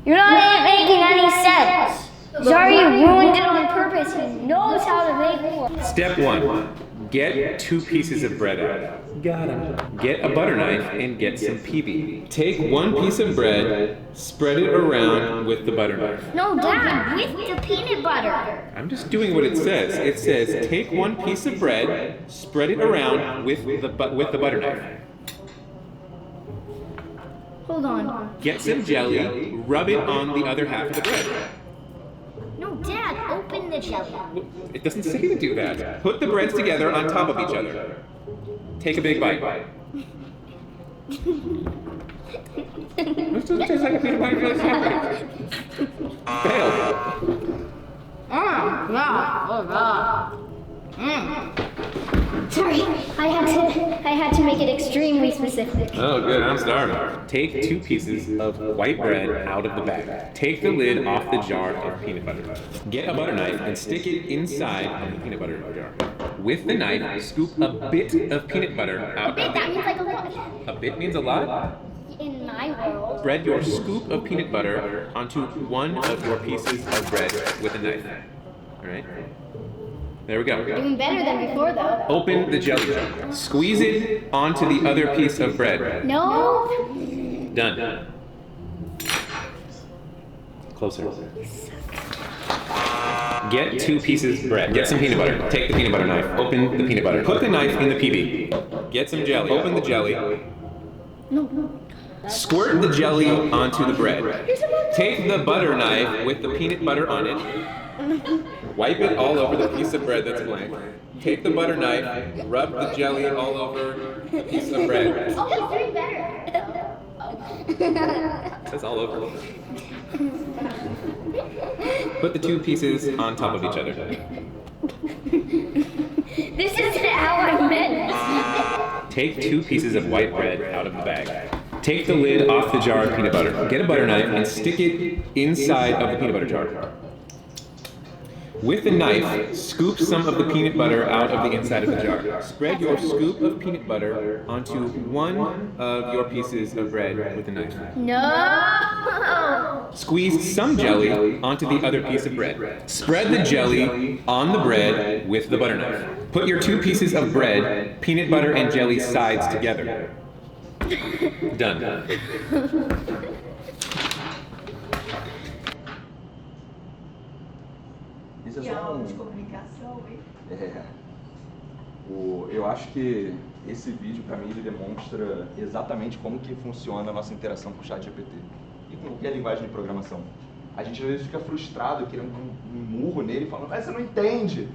You're not making any sense. Zari ruined it on purpose. He knows how to make one. Step 1. Get 2 pieces of bread out. Got it. Get a butter knife and get some PB. Take 1 piece of bread, spread it around with the butter knife. No, Dad, with the peanut butter. I'm just doing what it says. It says take 1 piece of bread, spread it around with the butter knife. Hold on. Get some jelly, rub it on the other half of the bread. No, Dad, open the jelly. It doesn't say to do that. Put the breads together on top of each other. Take a big bite. This doesn't taste like a peanut butter jelly sandwich. Fail. Sorry, I had to make it extremely specific. Oh, good, I'm starving. Take 2 pieces of white bread out of the bag. Take the lid off the jar of peanut butter. Get a butter knife and stick it inside of the peanut butter jar. With the knife, scoop a bit of peanut butter out. That means like a lot. A bit means a lot? In my world. Spread your scoop of peanut butter onto one of your pieces of bread with a knife. Alright? There we go. Doing better than before, though. Open the jelly jar. Squeeze it onto the other piece of bread. No. Done. Closer. Get 2 pieces of bread. Get some peanut butter. Take the peanut butter knife. Open the peanut butter. Put the knife in the PB. Get some jelly. Open the jelly. No. Squirt the jelly onto the bread. Take the butter knife with the peanut butter on it. Wipe it all over the piece of bread that's blank. Take the butter knife, rub the jelly all over the piece of bread. Oh, he's doing better. It's all over. Put the 2 pieces on top of each other. This isn't how I meant. Take 2 pieces of white bread out of the bag. Take the lid off the jar of peanut butter. Get a butter knife and stick it inside of the peanut butter jar. With the knife, scoop some of the peanut butter out of the inside of the jar. Spread your scoop of peanut butter onto one of your pieces of bread with a knife. No. Squeeze some jelly onto the other piece of bread. Spread the jelly on the bread with the butter knife. Put your 2 pieces of bread, peanut butter and jelly sides together. Done. Isso é Que só aula de comunicação, hein? Eu acho que esse vídeo, para mim, ele demonstra exatamente como que funciona a nossa interação com o ChatGPT e com qualquer linguagem de programação. A gente às vezes fica frustrado, querendo um murro nele, falando, mas você não entende.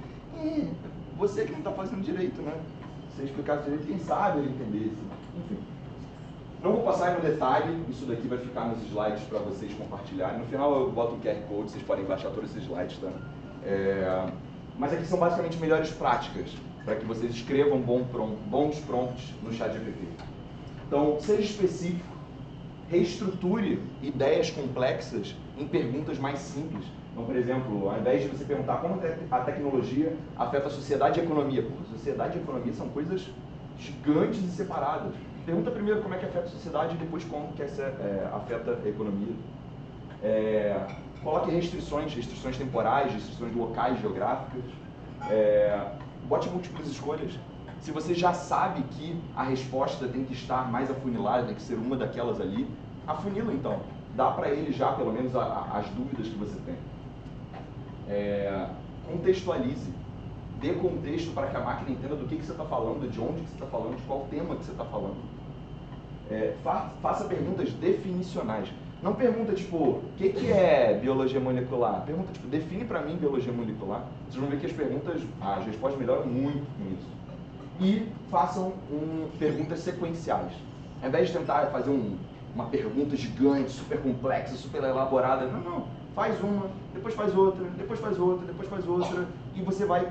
E você que não está fazendo direito, né? Se você explicasse direito, quem sabe ele entendesse. Enfim. Não vou passar no detalhe, isso daqui vai ficar nos slides para vocês compartilharem. No final eu boto um QR Code, vocês podem baixar todos esses slides, tá? Mas aqui são basicamente melhores práticas para que vocês escrevam bons prompts no ChatGPT. Então, seja específico, reestruture ideias complexas em perguntas mais simples. Então, por exemplo, ao invés de você perguntar como a tecnologia afeta a sociedade e a economia, sociedade e economia são coisas gigantes e separadas. Pergunta primeiro como é que afeta a sociedade e depois como que afeta a economia. Coloque restrições temporais, restrições locais, geográficas. Bote múltiplas escolhas. Se você já sabe que a resposta tem que estar mais afunilada, tem que ser uma daquelas ali, afunila então. Dá para ele já, pelo menos, as dúvidas que você tem. Contextualize. Dê contexto para que a máquina entenda do que você está falando, de onde que você está falando, de qual tema que você está falando. Faça perguntas definicionais. Não pergunta, tipo, o que é biologia molecular? Pergunta, tipo, define para mim biologia molecular. Vocês vão ver que as respostas melhoram muito com isso. E façam perguntas sequenciais. Ao invés de tentar fazer uma pergunta gigante, super complexa, super elaborada, não. Faz uma, depois faz outra, depois faz outra, depois faz outra. E você vai,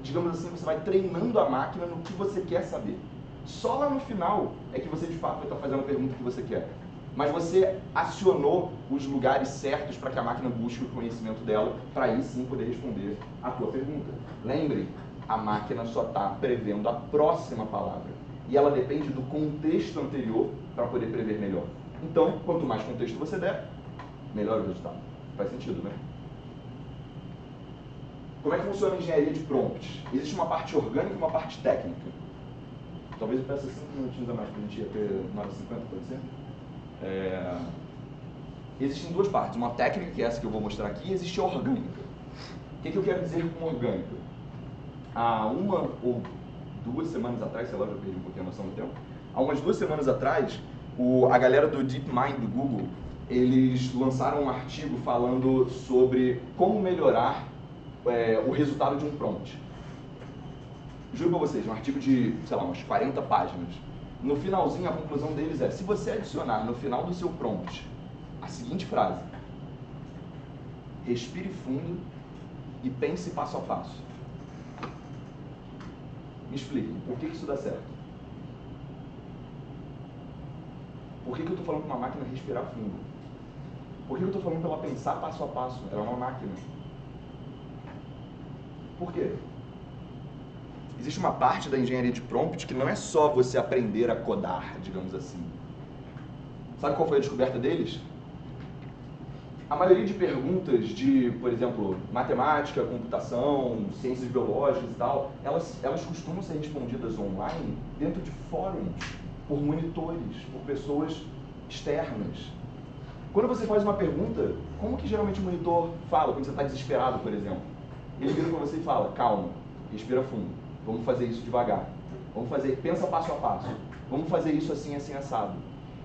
digamos assim, você vai treinando a máquina no que você quer saber. Só lá no final é que você, de fato, vai estar fazendo a pergunta que você quer. Mas você acionou os lugares certos para que a máquina busque o conhecimento dela, para aí sim poder responder a tua pergunta. Lembre, a máquina só está prevendo a próxima palavra. E ela depende do contexto anterior para poder prever melhor. Então, quanto mais contexto você der, melhor o resultado. Faz sentido, né? Como é que funciona a engenharia de prompts? Existe uma parte orgânica e uma parte técnica. Talvez eu peça 5 minutinhos a mais para a gente ir até 9h50, pode ser? Existem 2 partes, uma técnica, que é essa que eu vou mostrar aqui, e existe a orgânica. O que eu quero dizer com orgânica? Há 1 ou 2 semanas atrás, sei lá, já perdi um pouquinho a noção do tempo, há umas 2 semanas atrás, a galera do DeepMind do Google, eles lançaram um artigo falando sobre como melhorar o resultado de um prompt. Juro pra vocês, um artigo de, sei lá, umas 40 páginas. No finalzinho, a conclusão deles é, se você adicionar no final do seu prompt a seguinte frase: respire fundo e pense passo a passo. Me explique, por que isso dá certo? Por que eu estou falando para uma máquina respirar fundo? Por que eu estou falando para ela pensar passo a passo? Ela é uma máquina. Por quê? Existe uma parte da engenharia de prompt que não é só você aprender a codar, digamos assim. Sabe qual foi a descoberta deles? A maioria de perguntas de, por exemplo, matemática, computação, ciências biológicas e tal, elas costumam ser respondidas online dentro de fóruns, por monitores, por pessoas externas. Quando você faz uma pergunta, como que geralmente o monitor fala quando você está desesperado, por exemplo? Ele vira para você e fala, calma, respira fundo, vamos fazer isso devagar, pensa passo a passo, vamos fazer isso assim, assim, assado.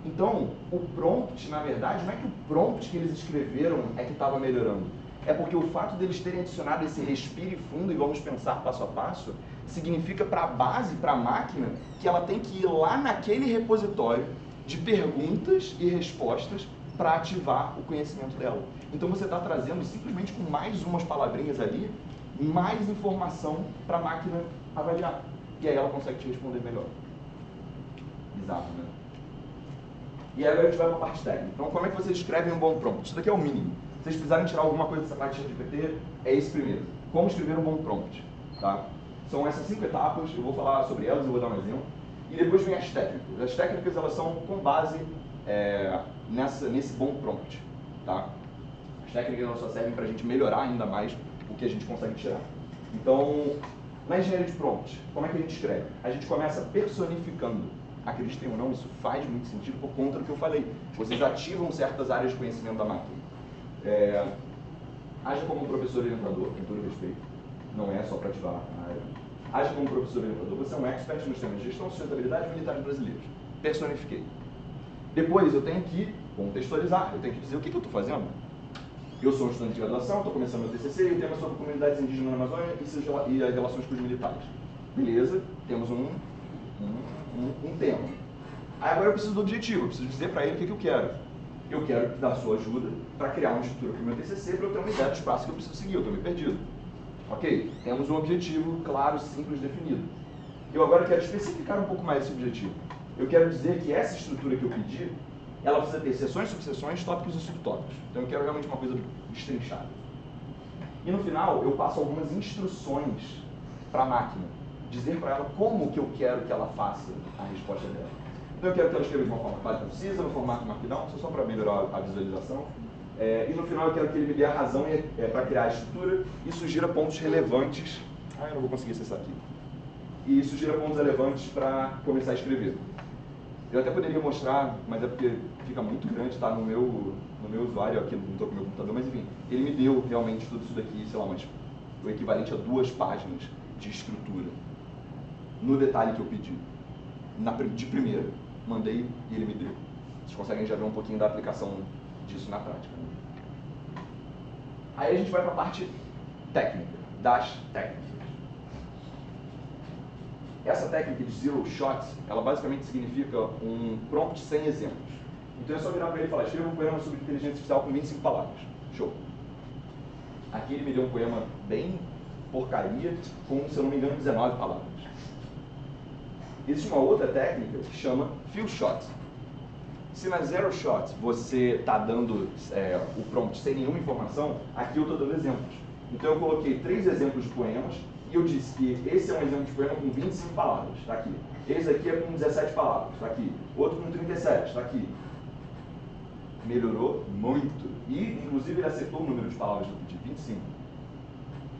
Então, o prompt, na verdade, não é que o prompt que eles escreveram é que estava melhorando. É porque o fato deles terem adicionado esse respire fundo e vamos pensar passo a passo, significa para a base, para a máquina, que ela tem que ir lá naquele repositório de perguntas e respostas para ativar o conhecimento dela. Então você está trazendo, simplesmente com mais umas palavrinhas ali, mais informação para a máquina avaliar. E aí ela consegue te responder melhor. Bizarro, né? E aí agora a gente vai para a parte técnica. Então, como é que vocês escrevem um bom prompt? Isso daqui é o mínimo. Se vocês precisarem tirar alguma coisa dessa parte de GPT, é esse primeiro. Como escrever um bom prompt, tá? São essas 5 etapas, eu vou falar sobre elas, eu vou dar um exemplo. E depois vem as técnicas. As técnicas, elas são com base nesse bom prompt, tá? As técnicas elas só servem para a gente melhorar ainda mais o que a gente consegue tirar. Então, na engenharia de prompt, como é que a gente escreve? A gente começa personificando. Acreditem ou não, isso faz muito sentido por conta do que eu falei. Vocês ativam certas áreas de conhecimento da máquina. Haja como um professor orientador, com todo respeito, não é só para ativar a área. Haja como um professor orientador, você é um expert nos temas de gestão, sustentabilidade e militares brasileiros. Personifiquei. Depois eu tenho que contextualizar, eu tenho que dizer o que eu estou fazendo. Eu sou um estudante de graduação, estou começando meu TCC e o tema é sobre comunidades indígenas na Amazônia e as relações com os militares. Beleza, temos um tema. Aí agora eu preciso do objetivo, eu preciso dizer para ele o que eu quero. Eu quero dar sua ajuda para criar uma estrutura para o meu TCC, para eu ter uma ideia do espaço que eu preciso seguir, eu estou meio perdido. Ok? Temos um objetivo claro, simples, definido. Eu agora quero especificar um pouco mais esse objetivo. Eu quero dizer que essa estrutura que eu pedi, ela precisa ter seções, subseções, tópicos e subtópicos. Então eu quero realmente uma coisa destrinchada. E no final, eu passo algumas instruções para a máquina. Dizer para ela como que eu quero que ela faça a resposta dela. Então eu quero que ela escreva de uma forma clara e concisa, no formato Markdown, só para melhorar a visualização. E no final eu quero que ele me dê a razão para criar a estrutura e sugira pontos relevantes. Eu não vou conseguir acessar aqui. E sugira pontos relevantes para começar a escrever. Eu até poderia mostrar, mas é porque fica muito grande, tá no meu usuário, aqui não estou com o meu computador, mas enfim, ele me deu realmente tudo isso daqui, sei lá, mas o equivalente a 2 páginas de estrutura. No detalhe que eu pedi. De primeira, mandei e ele me deu. Vocês conseguem já ver um pouquinho da aplicação disso na prática. Aí a gente vai para a parte técnica, das técnicas. Essa técnica de Zero Shot, ela basicamente significa um prompt sem exemplos. Então é só virar para ele e falar, escreva um poema sobre inteligência artificial com 25 palavras. Show. Aqui ele me deu um poema bem porcaria, com, se eu não me engano, 19 palavras. Existe uma outra técnica que chama Few Shot. Se na Zero Shot você está dando o prompt sem nenhuma informação, aqui eu estou dando exemplos. Então eu coloquei 3 exemplos de poemas e eu disse que esse é um exemplo de poema com 25 palavras, está aqui. Esse aqui é com 17 palavras, está aqui. Outro com 37, está aqui. Melhorou muito. E, inclusive, ele acertou o número de palavras que eu pedi, 25.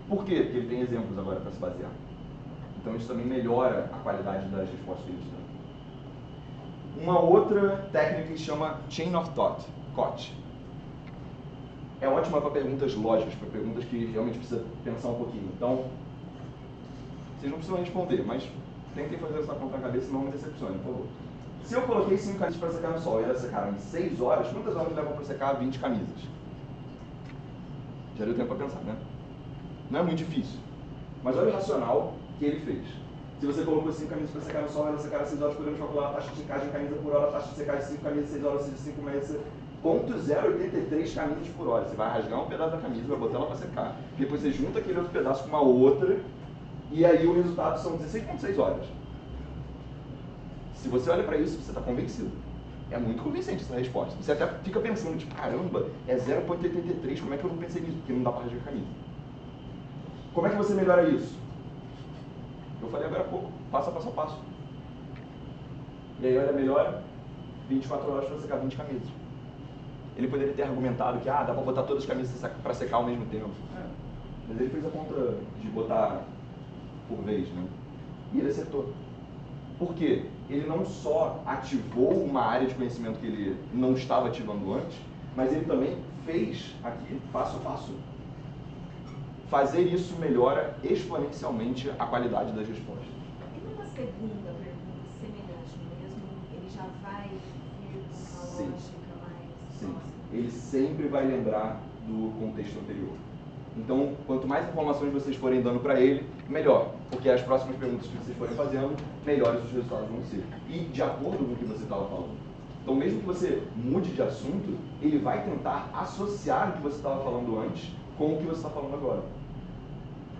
Por quê? Porque ele tem exemplos agora para se basear. Então isso também melhora a qualidade das respostas que eles dão. Uma outra técnica que se chama Chain of Thought, COT. É ótima para perguntas lógicas, para perguntas que realmente precisa pensar um pouquinho. Então, vocês não precisam responder, mas tentem fazer essa conta na cabeça e não me decepcione, por favor. Se eu coloquei 5 camisas para secar no sol e elas secaram em 6 horas, quantas horas levam para secar 20 camisas? Já deu tempo para pensar, né? Não é muito difícil. Mas olha o racional que ele fez. Se você colocou 5 camisas para secar no sol, elas secaram 6 horas, podemos calcular a taxa de secagem em camisa por hora, a taxa de secagem de 5 camisas, 6 horas, ou seja, 5 meses, 0,83 camisas por hora. Você vai rasgar um pedaço da camisa, vai botar ela para secar. Depois você junta aquele outro pedaço com uma outra, e aí o resultado são 16,6 horas. Se você olha para isso, você está convencido. É muito convincente essa resposta. Você até fica pensando, tipo, caramba, é 0,83, como é que eu não pensei nisso? Porque não dá para rasgar a camisa. Como é que você melhora isso? Eu falei agora há pouco, passo a passo. E aí, olha, melhora 24 horas para secar 20 camisas. Ele poderia ter argumentado que dá pra botar todas as camisas pra secar ao mesmo tempo. Mas ele fez a conta de botar por vez, né? E ele acertou. Por quê? Ele não só ativou uma área de conhecimento que ele não estava ativando antes, mas ele também fez aqui, passo a passo. Fazer isso melhora exponencialmente a qualidade das respostas. E numa segunda pergunta semelhante mesmo, ele já vai vir com uma Sim. lógica mais Sim. próxima? Ele sempre vai lembrar do contexto anterior. Então, quanto mais informações vocês forem dando para ele, melhor. Porque as próximas perguntas que vocês forem fazendo, melhores os resultados vão ser. E de acordo com o que você estava falando. Então, mesmo que você mude de assunto, ele vai tentar associar o que você estava falando antes com o que você está falando agora.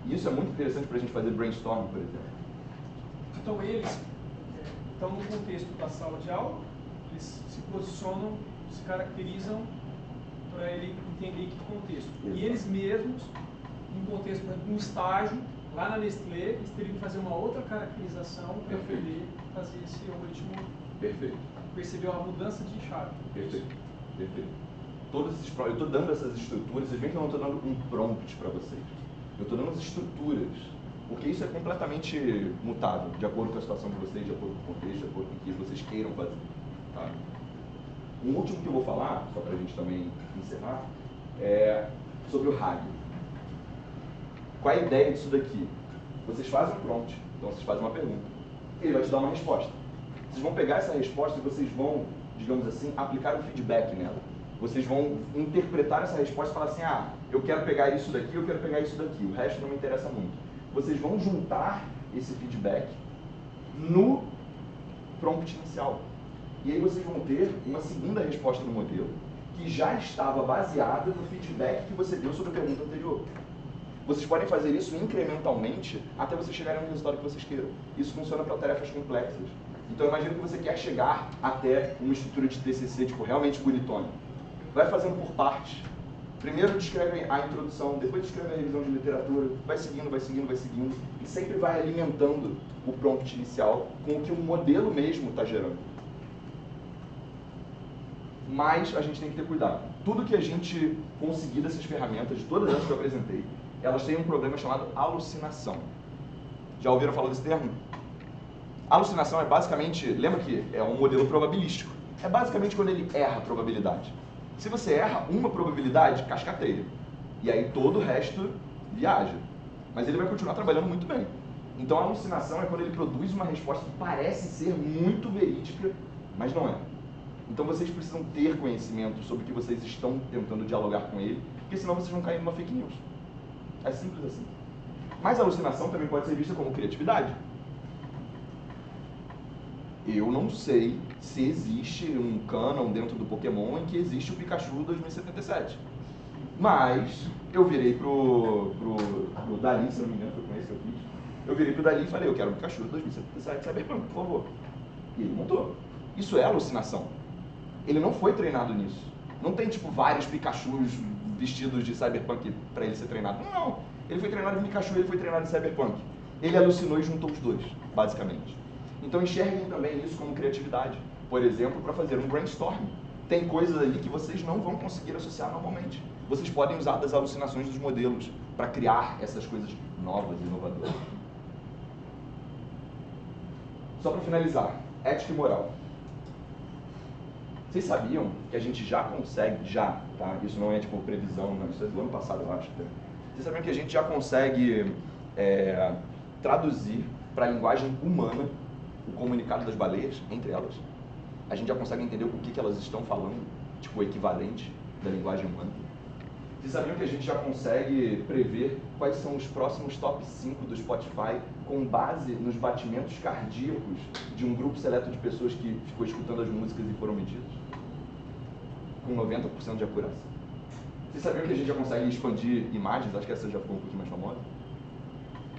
E isso é muito interessante para a gente fazer brainstorming, por exemplo. Então eles estão no contexto da sala de aula, eles se posicionam, se caracterizam para ele entender que contexto. Exato. E eles mesmos, em contexto, por exemplo, um estágio, lá na Nestlé, eles teriam que fazer uma outra caracterização para Perfeito. poder fazer esse algoritmo Perfeito. perceber a mudança de chave. Perfeito. Perfeito. Eu estou dando essas estruturas, vocês veem que eu não estou dando um prompt para vocês. Eu estou dando as estruturas, porque isso é completamente mutável, de acordo com a situação de vocês, de acordo com o contexto, de acordo com o que vocês queiram fazer. Tá? Um último que eu vou falar, só para a gente também encerrar, é sobre o RAG. Qual é a ideia disso daqui? Vocês fazem um prompt, então vocês fazem uma pergunta. Ele vai te dar uma resposta. Vocês vão pegar essa resposta e vocês vão, digamos assim, aplicar um feedback nela. Vocês vão interpretar essa resposta e falar assim, eu quero pegar isso daqui, eu quero pegar isso daqui, o resto não me interessa muito. Vocês vão juntar esse feedback no prompt inicial. E aí vocês vão ter uma segunda resposta no modelo que já estava baseada no feedback que você deu sobre a pergunta anterior. Vocês podem fazer isso incrementalmente até vocês chegarem no resultado que vocês queiram. Isso funciona para tarefas complexas. Então imagina que você quer chegar até uma estrutura de TCC, tipo, realmente bonitona. Vai fazendo por partes. Primeiro descreve a introdução, depois descreve a revisão de literatura, vai seguindo, vai seguindo, vai seguindo, e sempre vai alimentando o prompt inicial com o que o modelo mesmo está gerando. Mas a gente tem que ter cuidado. Tudo que a gente conseguir dessas ferramentas, de todas as que eu apresentei, elas têm um problema chamado alucinação. Já ouviram falar desse termo? Alucinação é basicamente, lembra que é um modelo probabilístico. É basicamente quando ele erra a probabilidade. Se você erra uma probabilidade, cascateia. E aí todo o resto viaja. Mas ele vai continuar trabalhando muito bem. Então a alucinação é quando ele produz uma resposta que parece ser muito verídica, mas não é. Então vocês precisam ter conhecimento sobre o que vocês estão tentando dialogar com ele, porque senão vocês vão cair numa fake news. É simples assim. Mas a alucinação também pode ser vista como criatividade. Eu não sei se existe um canon dentro do Pokémon em que existe o Pikachu 2077. Mas eu virei pro Dali, se não me engano, foi com esse que eu fiz. Eu virei pro Dali e falei, eu quero um Pikachu 2077 Cyberpunk, por favor. E ele montou. Isso é alucinação. Ele não foi treinado nisso. Não tem, tipo, vários Pikachus vestidos de Cyberpunk para ele ser treinado. Não. Ele foi treinado em Pikachu, ele foi treinado em Cyberpunk. Ele alucinou e juntou os dois, basicamente. Então enxerguem também isso como criatividade. Por exemplo, para fazer um brainstorm. Tem coisas ali que vocês não vão conseguir associar normalmente. Vocês podem usar das alucinações dos modelos para criar essas coisas novas e inovadoras. Só para finalizar, ética e moral. Vocês sabiam que a gente já consegue, tá? Isso não é tipo previsão, não, isso é do ano passado, eu acho. Tá? Vocês sabiam que a gente já consegue traduzir para a linguagem humana o comunicado das baleias, entre elas? A gente já consegue entender o que elas estão falando, tipo o equivalente da linguagem humana? Vocês sabiam que a gente já consegue prever quais são os próximos top 5 do Spotify com base nos batimentos cardíacos de um grupo seleto de pessoas que ficou escutando as músicas e foram medidos? Com 90% de acurácia. Vocês sabiam que a gente já consegue expandir imagens? Acho que essa já ficou um pouquinho mais famosa.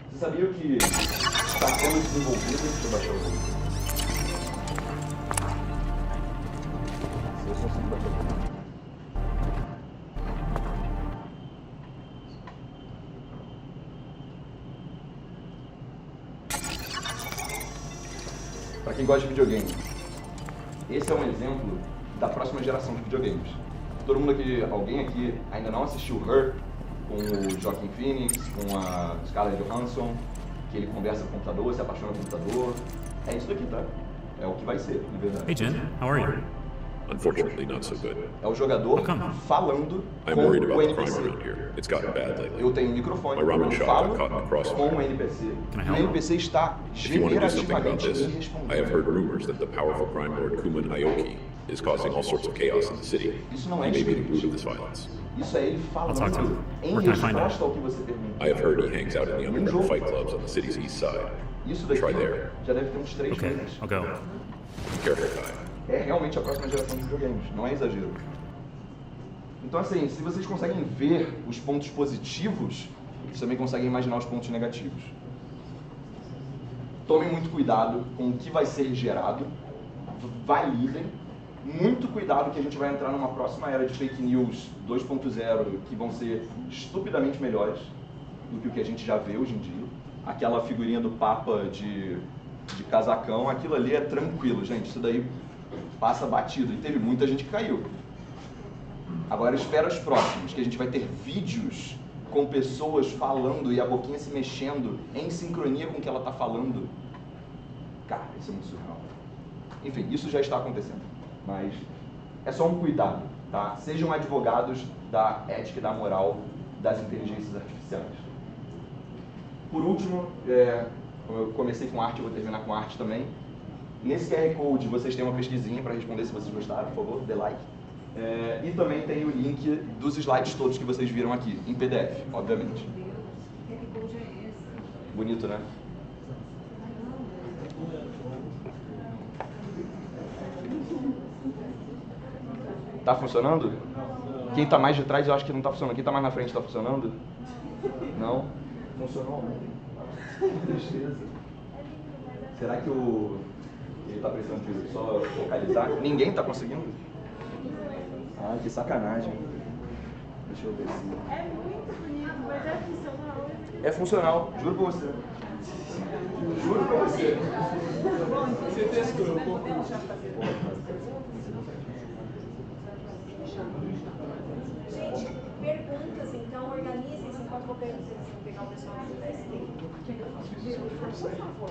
Vocês sabiam que está sendo desenvolvida... Deixa eu baixar o volume. Se eu consigo baixar o volume. Para quem gosta de videogame, esse é um exemplo da próxima geração de videogames. Todo mundo aqui, alguém aqui ainda não assistiu Her, com o Joaquin Phoenix, com a Scarlett Johansson, que ele conversa com o computador, se apaixona com o computador. É isso daqui, tá? É o que vai ser, na verdade. Hey Jen, how are you? Unfortunately, not so good. É o jogador falando I'm com worried o about the crime NPC. around here. It's gotten bad lately. Eu tenho um microfone, My ramen eu shop falo got caught in the crossfire. com o NPC. Can I O help? NPC está If you want to do something about generativamente this, me I have heard respondendo. rumors that the powerful crime lord Kuman Aoki is causing all sorts of chaos in the city. Isso não He é may be the script. root of this violence. Isso é ele I'll talk to falando him. em Where can I find him? resposta ao que você pergunta. I have heard he hangs out in the underground fight clubs on the city's east side. Isso daqui Try there. já deve ter uns 3 Okay, meses. I'll go. Be careful, Kai. É realmente a próxima geração de videogames, não é exagero. Então assim, se vocês conseguem ver os pontos positivos, vocês também conseguem imaginar os pontos negativos. Tomem muito cuidado com o que vai ser gerado, validem, muito cuidado que a gente vai entrar numa próxima era de fake news 2.0 que vão ser estupidamente melhores do que o que a gente já vê hoje em dia. Aquela figurinha do Papa de casacão, aquilo ali é tranquilo, gente, isso daí passa batido e teve muita gente que caiu. Agora espera os próximos, que a gente vai ter vídeos com pessoas falando e a boquinha se mexendo em sincronia com o que ela está falando. Cara, isso é muito surreal. Enfim, isso já está acontecendo, mas é só um cuidado, tá? Sejam advogados da ética e da moral das inteligências artificiais. Por último, como eu comecei com arte, eu vou terminar com arte também. Nesse QR Code vocês têm uma pesquisinha para responder se vocês gostaram, por favor, dê like. E também tem o link dos slides todos que vocês viram aqui, em PDF, obviamente. Bonito, né? Tá funcionando? Quem tá mais de trás eu acho que não tá funcionando. Quem tá mais na frente tá funcionando? Não? Funcionou ontem. Que tristeza. Será que ele tá precisando de só focalizar? Ninguém tá conseguindo? Ah, que sacanagem. Deixa eu ver se... É muito bonito, mas é funcional. É funcional, juro pra você. Juro pra você. Você testou, Gente, perguntas, então, organizem-se enquanto eu quero pegar o pessoal do PST. Por favor.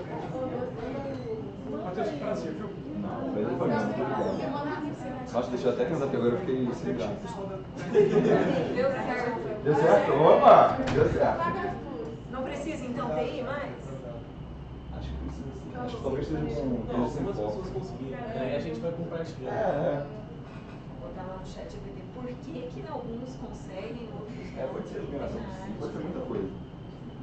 Matheus, prazer, viu? Não, mas eu falei, muito obrigado. Nossa, deixa eu até cantar, porque agora eu fiquei sem graça. Deu certo. Deu certo? Opa! Deu certo. Não precisa, então, TI mais? Acho que precisa sim. Acho que talvez seja um sem foco. conseguirem. Aí a gente vai compartilhar. Vou botar lá no chat GPT. Por que alguns conseguem, outros não? Pode ser iluminação, pode ser muita coisa.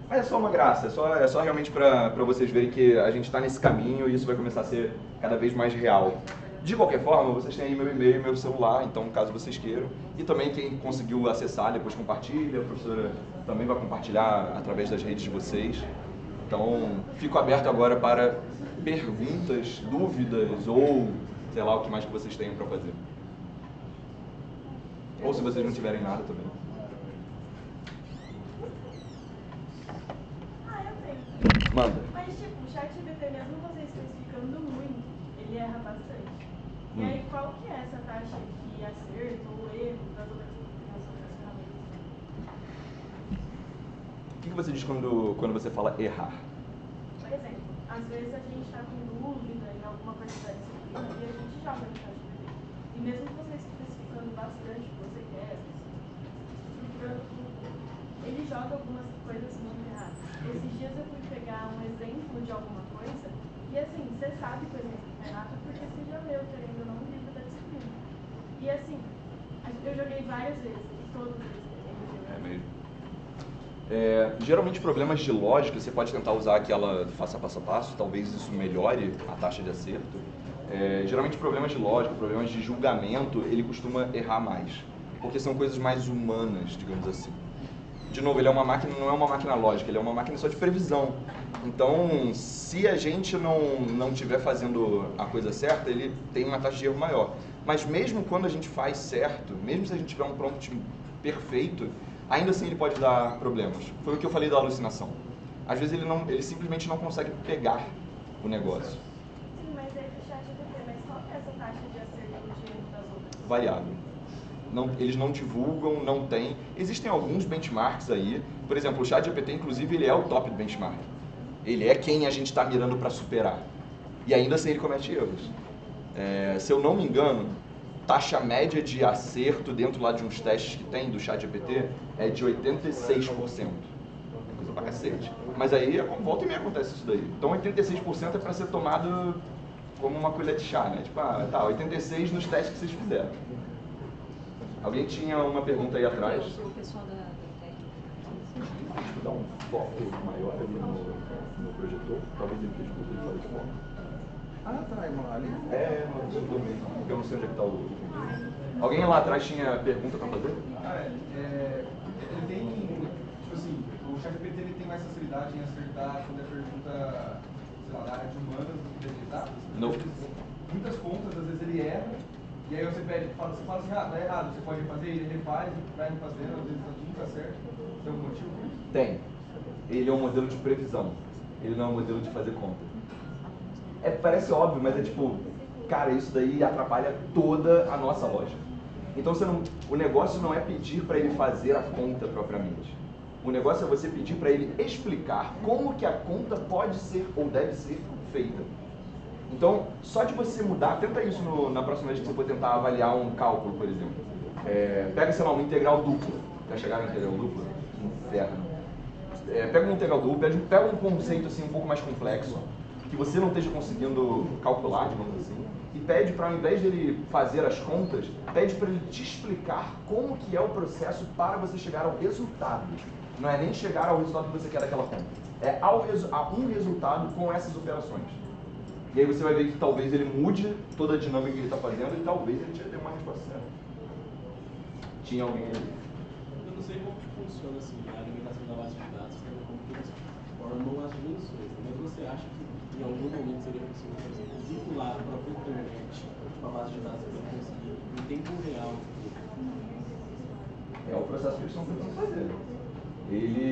Mas é só uma graça, é só realmente para vocês verem que a gente está nesse caminho e isso vai começar a ser cada vez mais real. De qualquer forma, vocês têm aí meu e-mail e meu celular, então caso vocês queiram. E também quem conseguiu acessar, depois compartilha, a professora também vai compartilhar através das redes de vocês. Então, fico aberto agora para perguntas, dúvidas ou sei lá o que mais que vocês tenham para fazer. Ou se vocês não tiverem nada também. Eu tenho. Manda. Mas, tipo, o ChatGPT, mesmo você especificando muito, ele erra bastante. E aí, qual que é essa taxa de acerto ou erro das outras ferramentas? O que você diz quando você fala errar? Por exemplo, às vezes a gente está com dúvida em alguma coisa da disciplina e a gente joga no ChatGPT. E mesmo você especificando bastante o que você quer, estruturando tudo, ele joga algumas coisas muito erradas. Esses dias eu fui pegar um exemplo de alguma coisa e assim, você sabe que o exemplo é errado porque você já leu, querendo ou não, um livro da disciplina. E assim, eu joguei várias vezes e todas as vezes ele deu. É mesmo. Geralmente problemas de lógica, você pode tentar usar aquela faça passo a passo, talvez isso melhore a taxa de acerto. Geralmente problemas de lógica, problemas de julgamento, ele costuma errar mais, porque são coisas mais humanas, digamos assim. De novo, ele é uma máquina, não é uma máquina lógica, ele é uma máquina só de previsão. Então, se a gente não estiver fazendo a coisa certa, ele tem uma taxa de erro maior. Mas mesmo quando a gente faz certo, mesmo se a gente tiver um prompt perfeito, ainda assim ele pode dar problemas. Foi o que eu falei da alucinação. Às vezes ele simplesmente não consegue pegar o negócio. Sim, mas é do ChatGPT, mas qual que é essa taxa de acerto de erro das outras? Variável. eles não divulgam, não tem. Existem alguns benchmarks aí. Por exemplo, o ChatGPT, inclusive, ele é o top do benchmark. Ele é quem a gente está mirando para superar. E ainda assim ele comete erros. Se eu não me engano, taxa média de acerto dentro lá de uns testes que tem do ChatGPT é de 86%. Coisa pra cacete. Mas aí, volta e meia acontece isso daí. Então 86% é para ser tomado como uma colher de chá, né? Tipo, tá, 86 nos testes que vocês fizeram. Alguém tinha uma pergunta aí atrás? O pessoal da técnica. Deixa eu dar um foco maior ali no projetor. Talvez ele esteja um pouco de foco. Ah, tá, irmão, ali. No projetor mesmo. Eu não sei onde é que tá o... Alguém lá atrás tinha pergunta para fazer? Ele tem, tipo assim, o ChatGPT ele tem mais facilidade em acertar quando é pergunta, sei lá, da área de humanas do que de exatas? Não. Muitas contas, às vezes ele erra, e aí você fala assim, tá errado, você pode refazer, ele refaz, vai refazendo, às vezes nunca acerta. Tem algum motivo por isso? Tem. Ele é um modelo de previsão, ele não é um modelo de fazer conta. Parece óbvio, mas é tipo, cara, isso daí atrapalha toda a nossa lógica. Então o negócio não é pedir para ele fazer a conta propriamente. O negócio é você pedir para ele explicar como que a conta pode ser ou deve ser feita. Então, só de você mudar, tenta isso na próxima vez que você for tentar avaliar um cálculo, por exemplo. Pega, sei lá, uma integral dupla. Já chegaram a integral dupla? Que inferno. Pega uma integral dupla, pega um conceito assim um pouco mais complexo, que você não esteja conseguindo calcular, digamos assim, e pede para, ao invés dele fazer as contas, pede para ele te explicar como que é o processo para você chegar ao resultado. Não é nem chegar ao resultado que você quer daquela conta. É a um resultado com essas operações. E aí você vai ver que talvez ele mude toda a dinâmica que ele está fazendo e talvez ele te dê uma resposta certa. Tinha alguém ali? Eu não sei como que funciona assim, a alimentação da base de dados, como que eles formam as dimensões. Mas você acha que em algum momento seria possível, por exemplo, vincular a própria internet com a base de dados para conseguir em tempo real? É o processo que eles estão tentando fazer.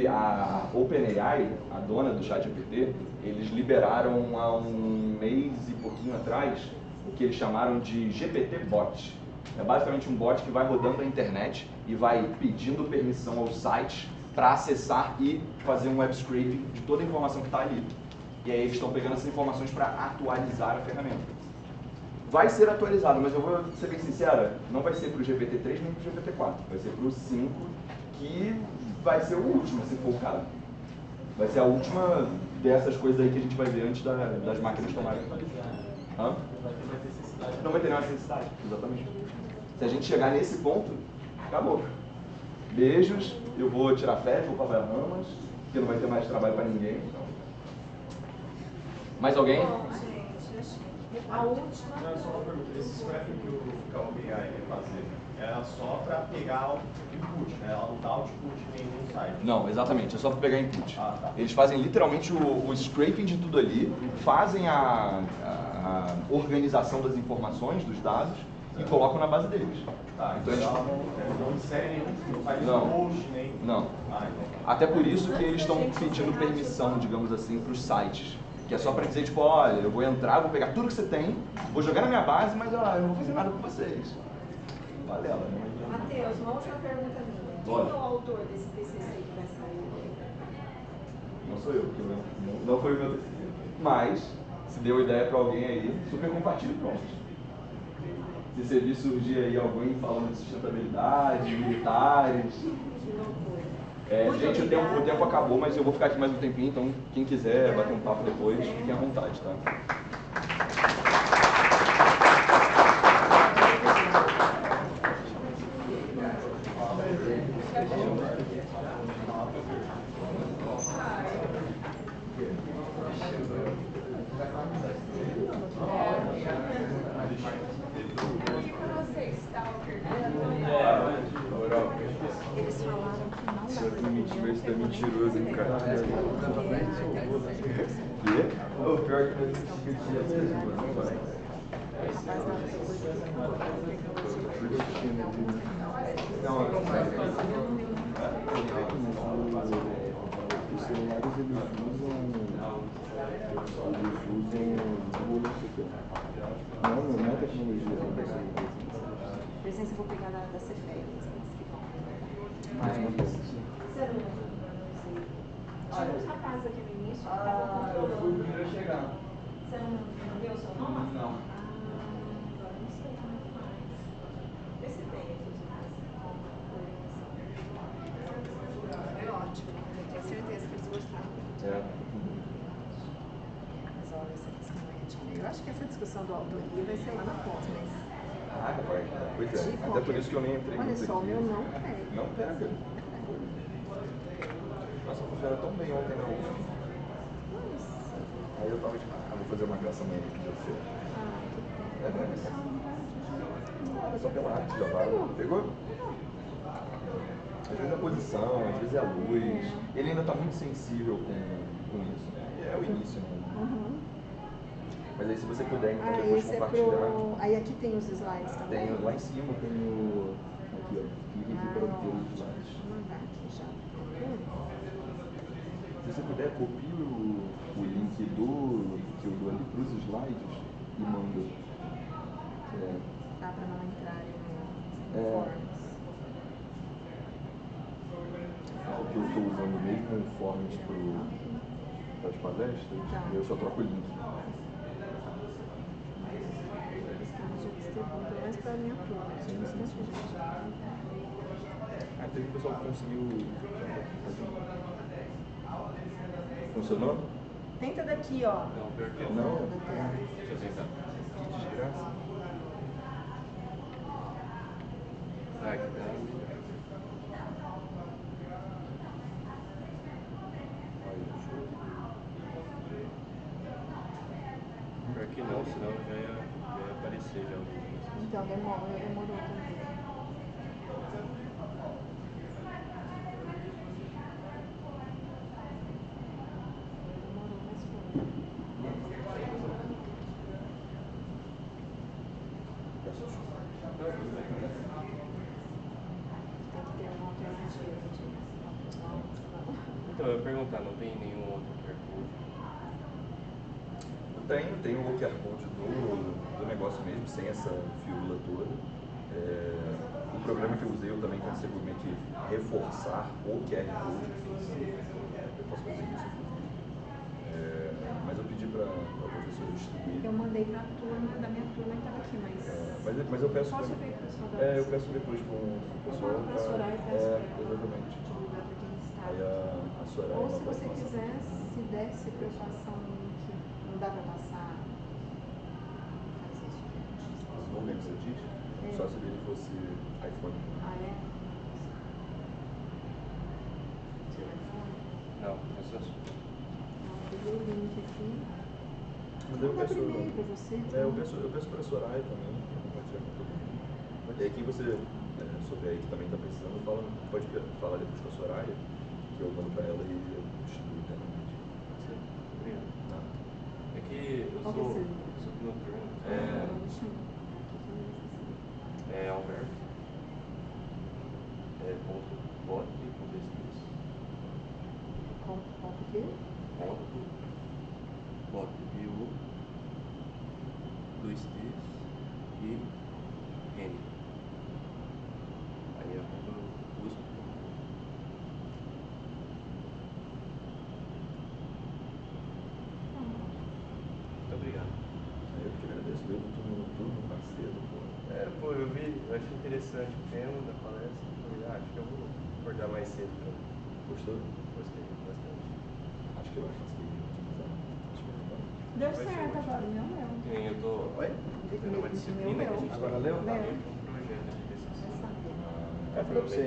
A OpenAI, a dona do ChatGPT, eles liberaram há um mês e pouquinho atrás o que eles chamaram de GPT-Bot. É basicamente um bot que vai rodando a internet e vai pedindo permissão aos sites para acessar e fazer um web scraping de toda a informação que está ali. E aí eles estão pegando essas informações para atualizar a ferramenta. Vai ser atualizado, mas eu vou ser bem sincera, não vai ser para o GPT-3 nem para o GPT-4, vai ser para o 5, que vai ser o último, se for o caso. Vai ser a última dessas coisas aí que a gente vai ver antes das máquinas tomarem. Hã? Não vai ter nenhuma necessidade, exatamente. Se a gente chegar nesse ponto, acabou. Beijos, eu vou tirar férias, vou para Bahamas, porque não vai ter mais trabalho para ninguém. Então. Mais alguém? Bom, gente, a última... Não, só uma pergunta. Esse scrapping que o OpenAI quer fazer, era só para pegar o input, né? Ela não dá output em nenhum site. Não, exatamente, é só para pegar input. Tá. Eles fazem literalmente o scraping de tudo ali, fazem a organização das informações, dos dados, e colocam na base deles. Tá, então eles não inserem nenhum site post, nem... Não. Até por isso que eles estão pedindo permissão, digamos assim, para os sites. Que é só para dizer, tipo, olha, eu vou entrar, vou pegar tudo que você tem, vou jogar na minha base, mas eu não vou fazer nada com vocês. Valeu, né? Matheus, uma última pergunta minha. Quem é o autor desse TCC que vai sair? Não sou eu, porque não foi o meu TCC. Mas, se deu ideia para alguém aí, super compartilhe, pronto. Se você vir surgir aí alguém falando de sustentabilidade, militares... gente, o tempo acabou, mas eu vou ficar aqui mais um tempinho, então quem quiser bater um papo depois, fiquem à vontade, tá? Eles falaram que não dá pra Isso é mentiroso, hein, cara? O pior que eu tinha mesmo, mano. Não, os celulares eles usam não é tecnologia. presença eu vou pegar da Cefeia. Você não sei. Tinha uns rapazes aqui no início que estavam eu fui o primeiro a chegar. Você não deu o seu nome? Não. Agora não sei como é que faz. Vê se tem aqui de casa. Foi ótimo. Eu tenho certeza que eles gostaram. Mas olha, essa questão ética. Eu acho que essa discussão do autoria vai ser lá na pós, mas... Rapaz, pois é. Até por isso que eu nem entrei Olha nisso só, o aqui. meu não pega. Não pega. Nossa, funciona tão bem ontem na UF. Aí eu tava tipo, vou fazer uma graça amanhã que deu certo. É só pela arte, já vai. Pegou? Às vezes é a posição, às vezes é a luz. Ele ainda tá muito sensível com isso. É o início, né? Mas aí se você puder, então depois compartilhar. Aí aqui tem os slides também? Tem, lá em cima tem o... Aqui, ó. Clique aqui para ver os slides. Vou mandar aqui já. Se você puder, copie o link que eu dou ali para os slides e manda. Tá, para não entrarem no forms. Porque eu estou usando o mesmo forms para as palestras, e eu só troco o link. Pelo menos para a minha turma. Teve um pessoal que conseguiu. Funcionou? Tenta daqui, ó. Não. Deixa eu tentar. Que desgraça. Ah, que dá. Pior que não, senão já ia aparecer já. Então, demorou também. Então, eu ia perguntar, não tem nenhum outro QR Code? Tem o QR Code do negócio mesmo, sem essa firula toda. O programa que eu usei, eu também consigo meio que reforçar o QR Code. Eu posso fazer isso. Mas eu pedi para a professora distribuir. Eu mandei para a turma, da minha turma que estava aqui, mas eu peço. Posso ver, pessoal? Eu peço depois com o pessoal. Para a Soraya, peço exatamente. divulgar para quem está. Aí a Soraya. Ou se você quiser, se desse para eu passar um link, não dá para passar. Vamos ver o que você diz? Só se ele fosse iPhone. Ah, é? Seu iPhone? Não, é só assim. Eu peguei o link aqui. Mas eu peço. E-mail para você. Eu peço para a Soraya também, para compartilhar com todo mundo. E aí quem você souber aí que também está precisando, pode falar depois com a Soraya, que eu mando para ela e eu distribuo internamente. Obrigado. É que eu Qual sou que é noturno. É Alberto. Ponto bot com dois T's. Ponto o quê? Ponto bot, BU, dois T's e N. Aí é USP. Muito obrigado. Eu que agradeço, eu tudo mais cedo, pô. Eu achei interessante o tema da palestra. Falei, acho que eu vou acordar mais cedo. Gostou? Gostei bastante. Acho que eu consegui utilizar. Deu certo agora, o meu leu. Eu tô tendo uma disciplina que a gente agora leu? tem um projeto de pesquisa. É pra você,